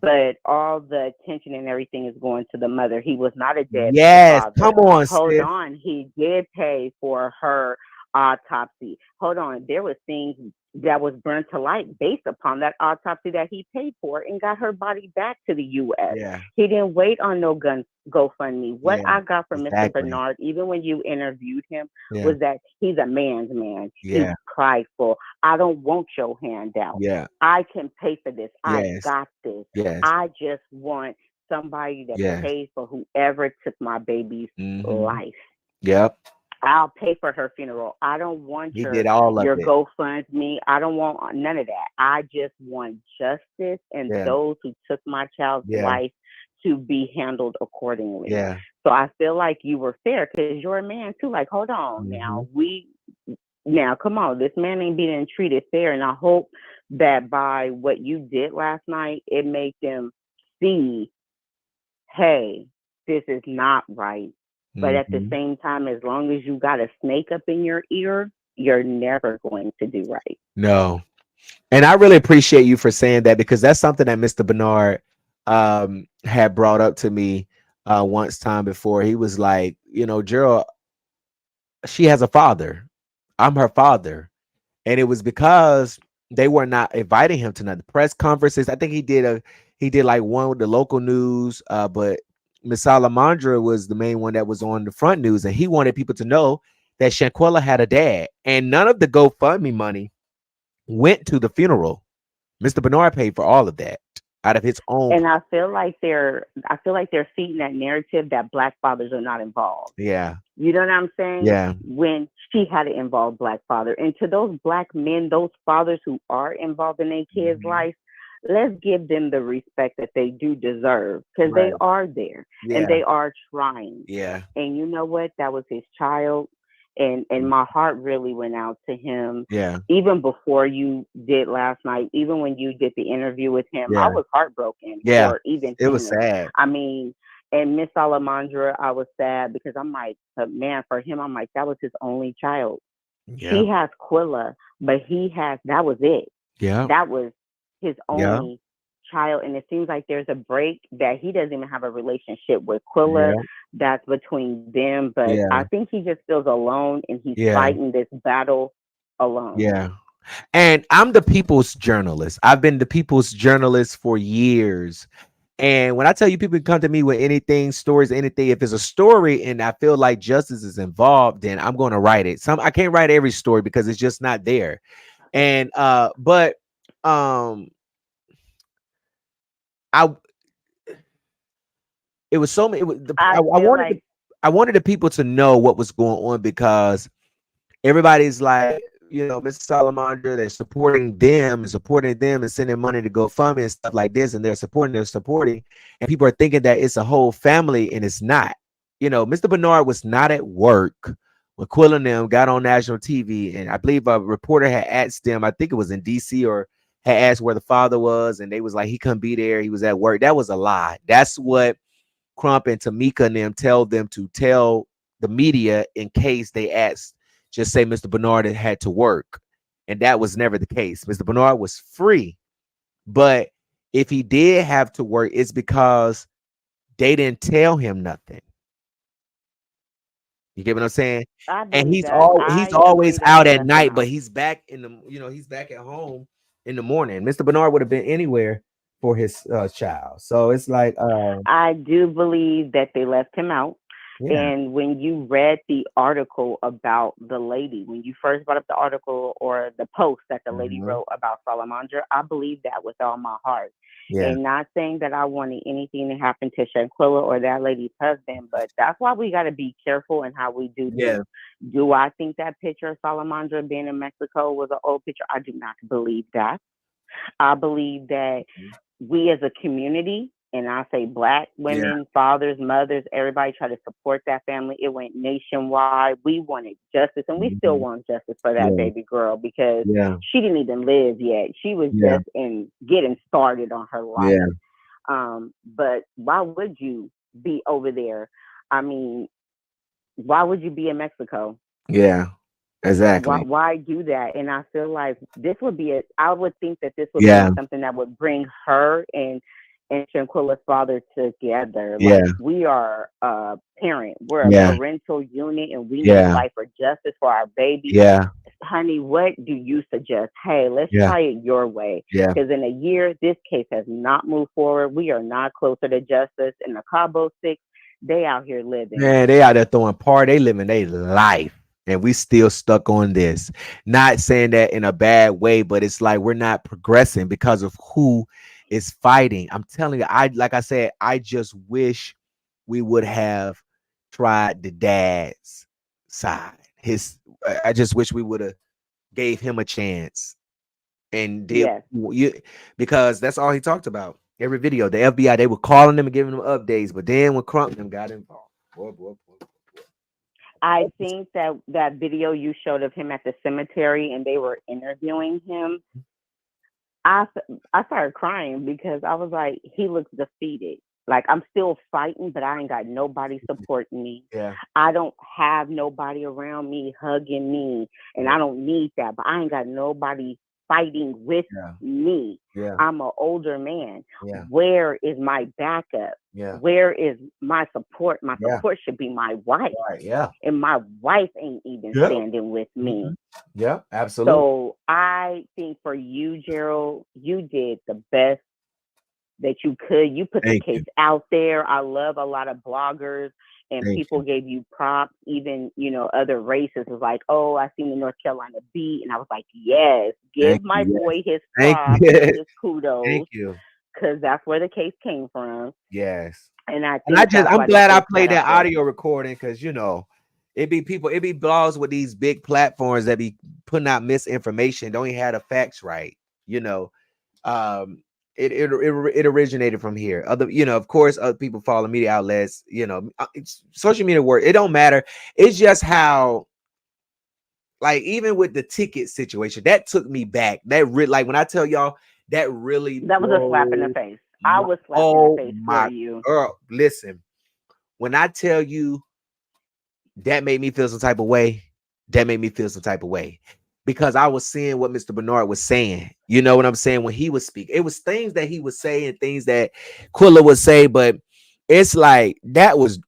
but all the attention and everything is going to the mother? He was not a dead father. Come on, Hold sis. on. He did pay for her autopsy. Hold on. There was things that was burned to light based upon that autopsy that he paid for and got her body back to the U.S. Yeah. He didn't wait on no GoFundMe. What Yeah, I got from exactly. Mr. Bernard, even when you interviewed him, Yeah. was that he's a man's man. Yeah. He's prideful. I don't want your handout. Yeah. I can pay for this. Yes. I got this. Yes. I just want somebody that Yes. pays for whoever took my baby's life. Yep. I'll pay for her funeral. I don't want He did all of your it. GoFundMe. I don't want none of that. I just want justice and Yeah. those who took my child's Yeah. life to be handled accordingly. Yeah. So I feel like you were fair because you're a man too. Like, hold on now, come on. This man ain't being treated fair. And I hope that by what you did last night, it made them see, hey, this is not right. But at the same time, as long as you got a snake up in your ear, you're never going to do right. No. And I really appreciate you for saying that because that's something that Mr. Bernard had brought up to me once time before. He was like, Gerald, she has a father. I'm her father. And it was because they were not inviting him to none of the press conferences. I think he did like one with the local news, but Miss Salamandra was the main one that was on the front news, and he wanted people to know that Shanquella had a dad, and none of the GoFundMe money went to the funeral. Mr. Bernard paid for all of that out of his own. And I feel like they're feeding that narrative that black fathers are not involved. Yeah. You know what I'm saying? Yeah. When she had to involve black father. And to those black men, those fathers who are involved in their kids' life, let's give them the respect that they do deserve because they are there and they are trying. Yeah. And you know what? That was his child. And my heart really went out to him. Yeah. Even before you did last night, even when you did the interview with him, I was heartbroken. Yeah. For even it was him. sad. I mean, and Miss Salamandra, I was sad because I'm like, man, for him, I'm like, that was his only child. Yeah. He has Quilla, but that was it. Yeah. That was his only child. And it seems like there's a break that he doesn't even have a relationship with Quilla. That's between them. But I think he just feels alone and he's fighting this battle alone. Yeah. And I'm the people's journalist. I've been the people's journalist for years. And when I tell you, people can come to me with anything, stories, anything. If it's a story and I feel like justice is involved, then I'm going to write it. I can't write every story because it's just not there. And but I it was so many. I wanted the people to know what was going on, because everybody's like, Mr. Salamandra, they're supporting them and sending money to GoFundMe and stuff like this, and they're supporting, and people are thinking that it's a whole family, and it's not. Mr. Bernard was not at work when Quill and them got on national TV, and I believe a reporter had asked them, I think it was in DC, or had asked where the father was, and they was like, he couldn't be there, he was at work. That was a lie. That's what Crump and Tamika and them tell them to tell the media in case they asked. Just say Mr. Bernard had to work. And that was never the case. Mr. Bernard was free. But if he did have to work, it's because they didn't tell him nothing. You get what I'm saying? And he's always out at night, but he's back in the, he's back at home in the morning. Mr. Bernard would have been anywhere for his child. So it's like I do believe that they left him out. Yeah. And when you read the article about the lady, when you first brought up the article or the post that the lady wrote about Salamandra, I believe that with all my heart. Yeah. And not saying that I wanted anything to happen to Shanquilla or that lady's husband, but that's why we got to be careful in how we do this. Do I think that picture of Salamandra being in Mexico was an old picture? I do not believe that. I believe that we as a community, and I say Black women, fathers, mothers, everybody try to support that family. It went nationwide. We wanted justice, and we still want justice for that baby girl, because she didn't even live yet. She was just getting started on her life. But why would you be over there? I mean, why would you be in Mexico? Yeah. Exactly. Why do that? And I feel like this would be I would think that this would be something that would bring her and Shanquilla's father together. Like, we are a parent. We're a parental unit, and we need to fight for justice for our baby. Honey, what do you suggest? Hey, let's try it your way. Because in a year, this case has not moved forward. We are not closer to justice. And the Cabo Six, they out here living. Man, they out there throwing party. They living their life. And we still stuck on this. Not saying that in a bad way, but it's like we're not progressing because of who is fighting. I'm telling you, like I said, I just wish we would have tried the dad's side. I just wish we would have gave him a chance and did because that's all he talked about. Every video, the FBI, they were calling him and giving him updates, but then when Crump them got involved, boy. I think that video you showed of him at the cemetery and they were interviewing him, I started crying because I was like, he looks defeated. Like, I'm still fighting, but I ain't got nobody supporting me. I don't have nobody around me hugging me, and I don't need that, but I ain't got nobody fighting with me. I'm an older man. Where is my backup? Where is my support? My support should be my wife. And my wife ain't even standing with me. Absolutely. So I think for you, Gerald, you did the best that you could. You put the case out there. I love a lot of bloggers and people gave you props. Even, other races was like, oh, I seen the North Carolina beat. And I was like, yes, give my boy his props, his kudos. Thank you. Because that's where the case came from. Yes. And I'm glad I played that audio recording, because, it be blogs with these big platforms that be putting out misinformation, don't even have the facts right. It originated from here. Of course, other people follow media outlets. Social media work. It don't matter. It's just how, like, even with the ticket situation, that took me back. Like, when I tell y'all, that was a slap in the face. I was slapped in the face for you. Girl, listen. When I tell you that made me feel some type of way, because I was seeing what Mr. Bernard was saying. You know what I'm saying? When he was speaking, it was things that he was saying, things that Quilla would say, but it's like that was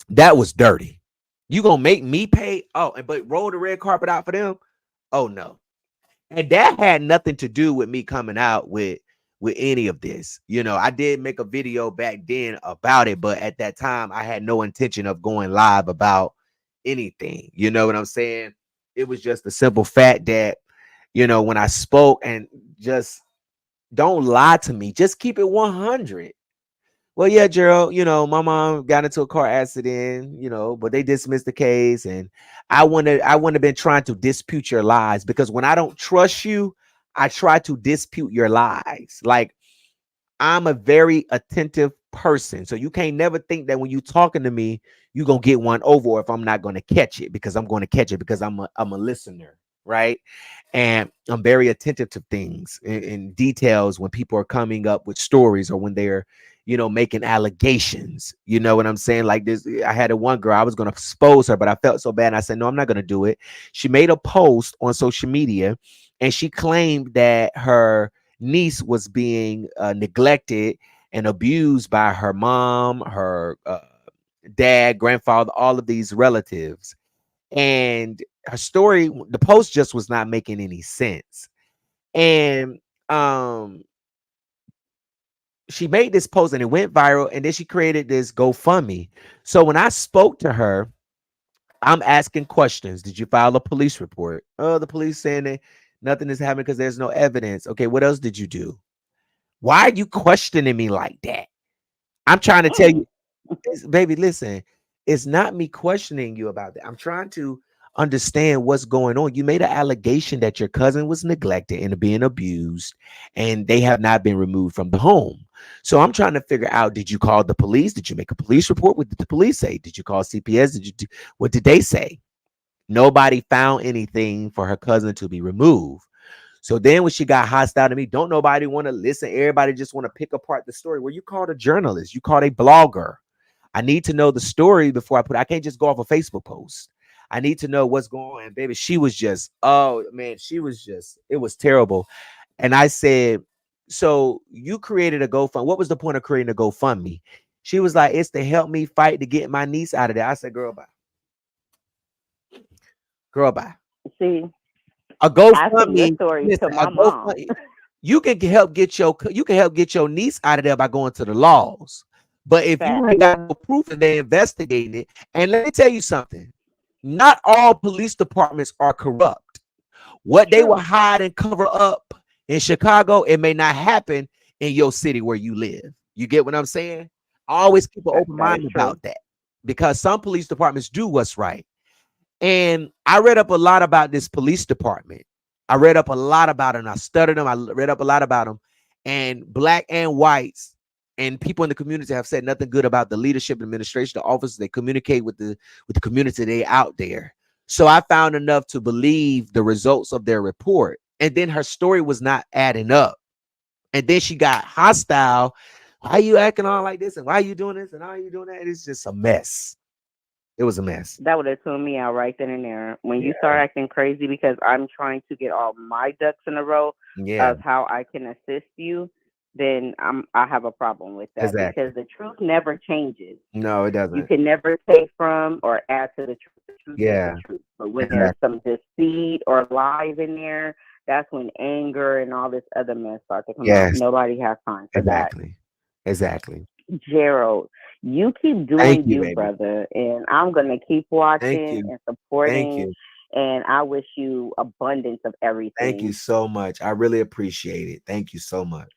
that was dirty. You gonna make me pay? But roll the red carpet out for them? Oh no. And that had nothing to do with me coming out with with any of this. You know, I did make a video back then about it, but at that time I had no intention of going live about anything. You know what I'm saying? It was just the simple fact that, you know, when I spoke, and just don't lie to me, just keep it 100. Well, yeah, Gerald, you know, my mom got into a car accident, you know, but they dismissed the case. And I wouldn't have been trying to dispute your lies, because when I don't trust you, I try to dispute your lies. Like, I'm a very attentive person. So you can't never think that when you talking to me, you're gonna get one over, or if I'm not gonna catch it, because I'm gonna catch it, because I'm a listener, right? And I'm very attentive to things and details when people are coming up with stories, or when they're, you know, making allegations. You know what I'm saying? Like this, I had a one girl, I was gonna expose her, but I felt so bad, and I said, no, I'm not gonna do it. She made a post on social media, and she claimed that her niece was being neglected and abused by her mom, her dad, grandfather, all of these relatives. And her story, the post just was not making any sense. And she made this post and it went viral, and then she created this GoFundMe. So when I spoke to her, I'm asking questions. Did you file a police report? Oh, the police saying that nothing is happening because there's no evidence. Okay, what else did you do? Why are you questioning me like that? I'm trying to tell you, baby, listen, it's not me questioning you about that. I'm trying to understand what's going on. You made an allegation that your cousin was neglected and being abused, and they have not been removed from the home. So I'm trying to figure out, did you call the police? Did you make a police report? What did the police say? Did you call CPS? What did they say? Nobody found anything for her cousin to be removed. So then when she got hostile to me, don't nobody want to listen. Everybody just want to pick apart the story. Well, you called a journalist. You called a blogger. I need to know the story before I can't just go off a Facebook post. I need to know what's going on. Baby, she was just, oh man, it was terrible. And I said, so you created a GoFundMe. What was the point of creating a GoFundMe? She was like, it's to help me fight to get my niece out of there. I said, girl, bye. Girl, bye. See, a GoFundMe. Story to my mom. You can help get your niece out of there by going to the laws. But if you ain't got no proof and they investigating it, and let me tell you something, not all police departments are corrupt. What they will hide and cover up in Chicago, it may not happen in your city where you live. You get what I'm saying? I always keep an open mind about that, because some police departments do what's right. And I read up a lot about this police department. I read up a lot about them. I studied them. I read up a lot about them. And black and whites and people in the community have said nothing good about the leadership, administration, the officers. They communicate with the community. They out there. So I found enough to believe the results of their report. And then her story was not adding up. And then she got hostile. Why are you acting on like this? And why are you doing this? And how are you doing that? It's just a mess. It was a mess. That would have tuned me out right then and there. When you start acting crazy because I'm trying to get all my ducks in a row of how I can assist you, then I have a problem with that. Exactly. Because the truth never changes. No, it doesn't. You can never take from or add to the truth. The truth is the truth. But when there's some deceit or lies in there, that's when anger and all this other mess starts to come out. Nobody has time for that. Exactly. Gerald, you keep doing you, brother, and I'm gonna keep watching and supporting. And I wish you abundance of everything. Thank you so much. I really appreciate it. Thank you so much.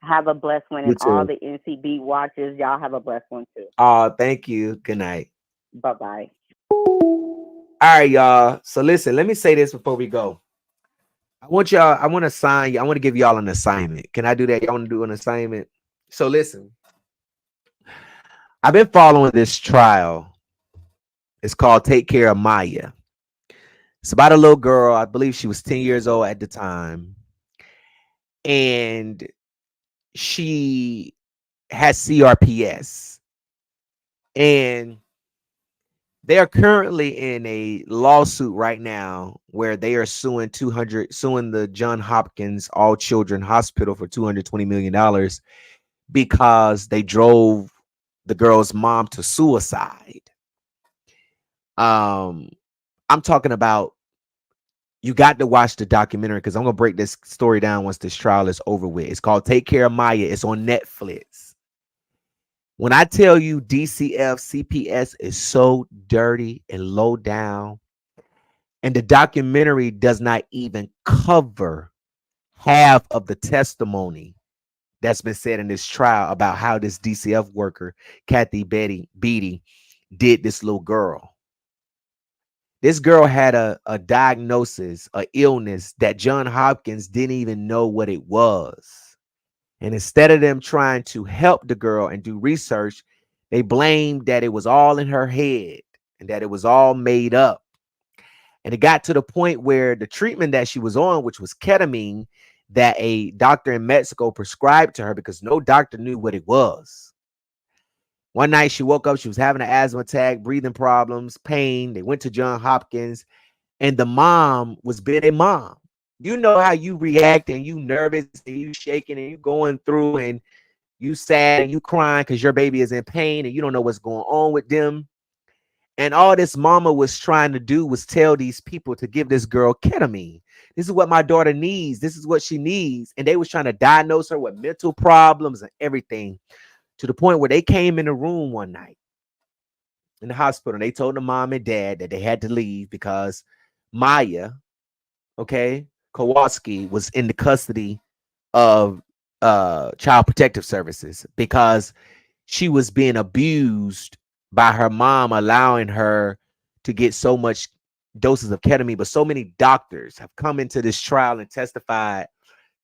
Have a blessed one, and all the NCB watchers, y'all have a blessed one too. Thank you. Good night. Bye-bye. All right, y'all. So listen, let me say this before we go. I want to give y'all an assignment. Can I do that? Y'all want to do an assignment? So listen. I've been following this trial. It's called Take Care of Maya. It's about a little girl. I believe she was 10 years old at the time. And she has CRPS. And they are currently in a lawsuit right now where they are suing the Johns Hopkins All Children Hospital for $220 million because they drove the girl's mom to suicide. I'm talking about You got to watch the documentary because I'm gonna break this story down once this trial is over with. It's called Take Care of Maya. It's on Netflix. When I tell you DCF CPS is so dirty and low down, and the documentary does not even cover half of the testimony that's been said in this trial about how this DCF worker, Kathy Beatty, did this little girl. This girl had a diagnosis, a illness that John Hopkins didn't even know what it was. And instead of them trying to help the girl and do research, they blamed that it was all in her head and that it was all made up. And it got to the point where the treatment that she was on, which was ketamine, that a doctor in Mexico prescribed to her because no doctor knew what it was. One night she woke up, she was having an asthma attack, breathing problems, pain. They went to John Hopkins, and the mom was being a mom. You know how you react and you nervous and you shaking and you going through and you sad and you crying because your baby is in pain and you don't know what's going on with them. And all this mama was trying to do was tell these people to give this girl ketamine. This is what my daughter needs. This is what she needs. And they was trying to diagnose her with mental problems and everything, to the point where they came in the room one night in the hospital. And they told the mom and dad that they had to leave because Maya, Kowalski, was in the custody of Child Protective Services because she was being abused by her mom, allowing her to get so much doses of ketamine. But so many doctors have come into this trial and testified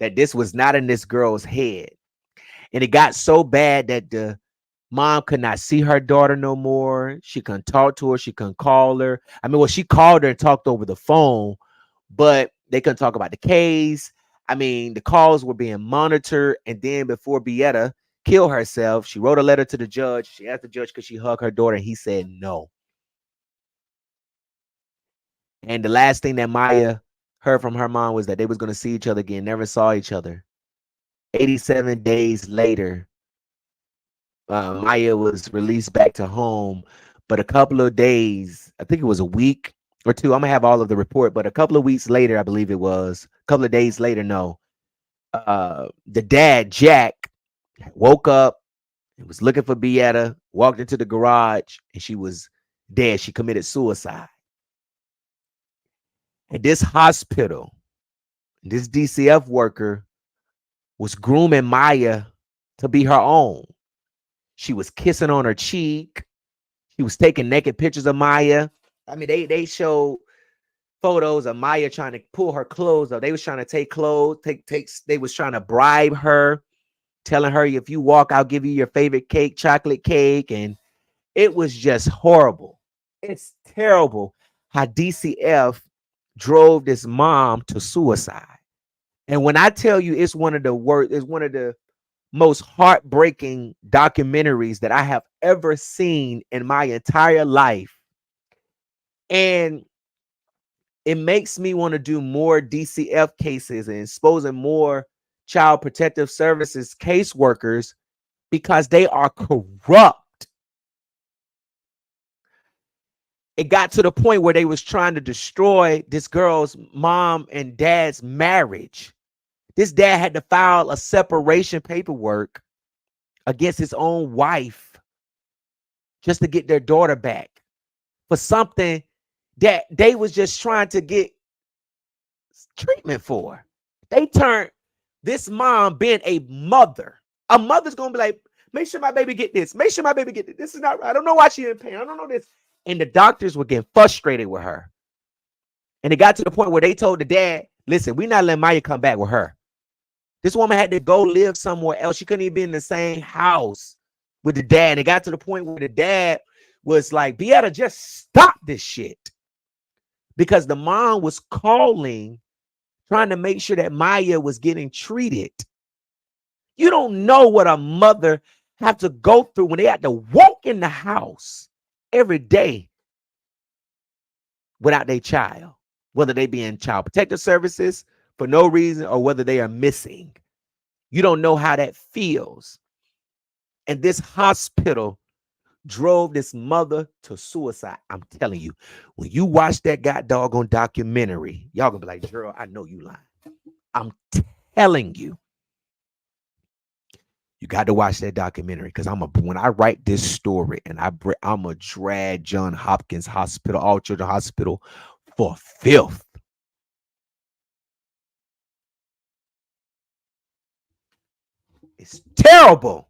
that this was not in this girl's head. And it got so bad that the mom could not see her daughter no more. She couldn't talk to her. She couldn't call her. I mean, well, she called her and talked over the phone, but they couldn't talk about the case. I mean, the calls were being monitored. And then before Beata killed herself, she wrote a letter to the judge. She asked the judge, could she hug her daughter? And he said no. And the last thing that Maya heard from her mom was that they was going to see each other again, never saw each other. 87 days later, Maya was released back to home. But a couple of days, I think it was a week or two, I'm going to have all of the report, but a couple of weeks later, I believe it was, a couple of days later, the dad, Jack, woke up and was looking for Beata, walked into the garage, and she was dead. She committed suicide. And this hospital, this DCF worker was grooming Maya to be her own. She was kissing on her cheek. She was taking naked pictures of Maya. I mean, they showed photos of Maya trying to pull her clothes up. They was trying to take clothes, they was trying to bribe her, telling her, if you walk, I'll give you your favorite cake, chocolate cake. And it was just horrible. It's terrible how DCF drove this mom to suicide. And when I tell you it's one of the worst, it's one of the most heartbreaking documentaries that I have ever seen in my entire life. And it makes me want to do more DCF cases and exposing more Child Protective Services caseworkers because they are corrupt. It got to the point where they was trying to destroy this girl's mom and dad's marriage. This dad had to file a separation paperwork against his own wife just to get their daughter back for something that they was just trying to get treatment for. They turned this mom being a mother. A mother's going to be like, make sure my baby get this. Make sure my baby get this. This is not right. I don't know why she's in pain. I don't know this. And the doctors were getting frustrated with her. And it got to the point where they told the dad, listen, we're not letting Maya come back with her. This woman had to go live somewhere else. She couldn't even be in the same house with the dad. And it got to the point where the dad was like, Beata, just stop this shit. Because the mom was calling, trying to make sure that Maya was getting treated. You don't know what a mother have to go through when they have to walk in the house every day without their child, whether they be in Child Protective Services for no reason or whether they are missing. You don't know how that feels. And this hospital drove this mother to suicide. I'm telling you, when you watch that doggone documentary, y'all gonna be like, girl, I know you lying. I'm telling you. You got to watch that documentary because when I write this story and I'm gonna drag John Hopkins Hospital, All Children Hospital for filth. It's terrible.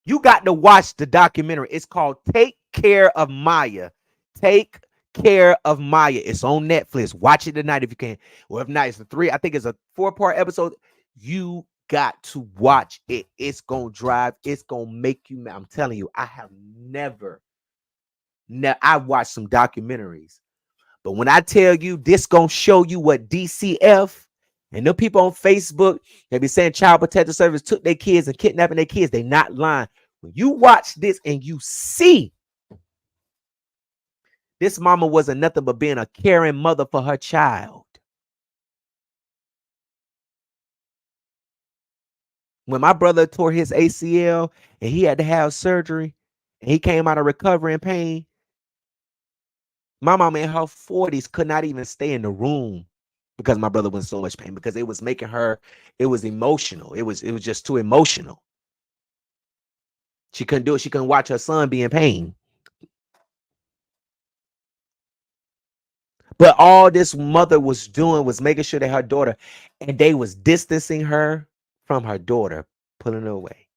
You got to watch the documentary. It's called Take Care of Maya. Take Care of Maya. It's on Netflix. Watch it tonight if you can. Or if not, it's I think it's a 4-part episode. You got to watch it. It's gonna drive. It's gonna make you mad. I'm telling you, I have never. I watched some documentaries, but when I tell you this gonna show you what DCF and the people on Facebook, they be saying Child Protective Service took their kids and kidnapping their kids. They not lying. When you watch this and you see this mama wasn't nothing but being a caring mother for her child. When my brother tore his ACL and he had to have surgery and he came out of recovery and pain, my mama in her 40s could not even stay in the room because my brother was in so much pain because it was making her, it was emotional. It was just too emotional. She couldn't do it. She couldn't watch her son be in pain. But all this mother was doing was making sure that her daughter, and they was distancing her from her daughter, pulling her away,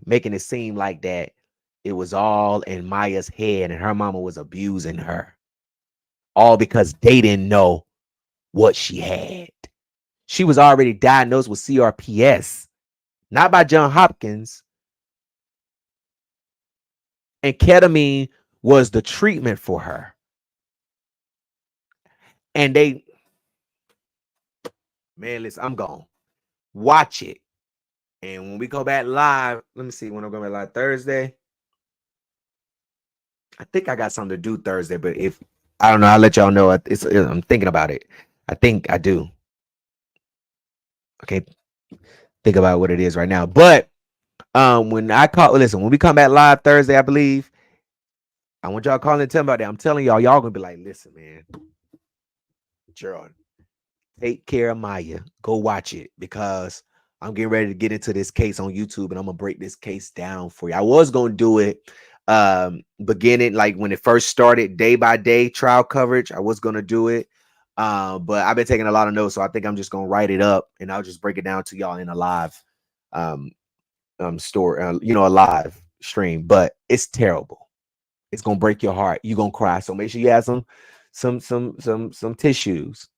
making it seem like that it was all in Maya's head and her mama was abusing her. All because they didn't know what she had. She was already diagnosed with CRPS, not by Johns Hopkins. And ketamine was the treatment for her. And listen, I'm gone. Watch it. And when we go back live, let me see when I'm going back live Thursday. I think I got something to do Thursday, but if I don't know, I'll let y'all know. I'm thinking about it. I think I do. Okay. Think about what it is right now. But when we come back live Thursday, I believe, I want y'all calling and tell me about that. I'm telling y'all gonna be like, listen, man, Gerald, Take Care of Maya. Go watch it because I'm getting ready to get into this case on YouTube and I'm gonna break this case down for you. I was gonna do it beginning, like when it first started, day by day trial coverage. I was gonna do it. But I've been taking a lot of notes, so I think I'm just gonna write it up and I'll just break it down to y'all in a live story, a live stream. But it's terrible. It's gonna break your heart. You're gonna cry. So make sure you have some tissues.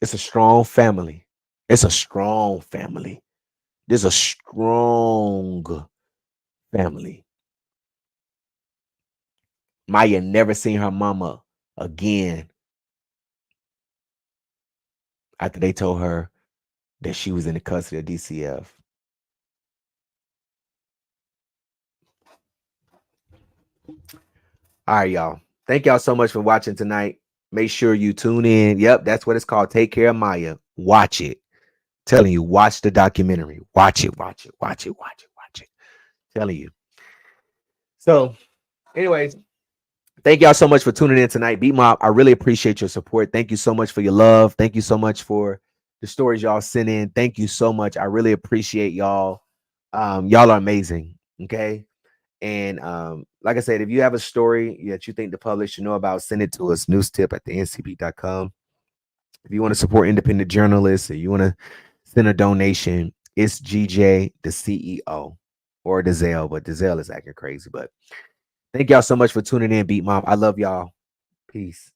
It's a strong family. It's a strong family. There's a strong family. Maya never seen her mama again after they told her that she was in the custody of DCF. All right, y'all. Thank y'all so much for watching tonight. Make sure you tune in. Yep, that's what it's called. Take Care of Maya. Watch it. Telling you, watch the documentary. Watch it. Telling you. So, anyways, thank y'all so much for tuning in tonight. Beat Mob, I really appreciate your support. Thank you so much for your love. Thank you so much for the stories y'all sent in. Thank you so much. I really appreciate y'all. Y'all are amazing. Okay. And like I said, if you have a story that you think the public should know about, send it to us, newstip@thencb.com. If you want to support independent journalists or you want to send a donation, it's GJ, the CEO, or the Zelle, but the Zelle is acting crazy. But thank y'all so much for tuning in, Beat Mom. I love y'all. Peace.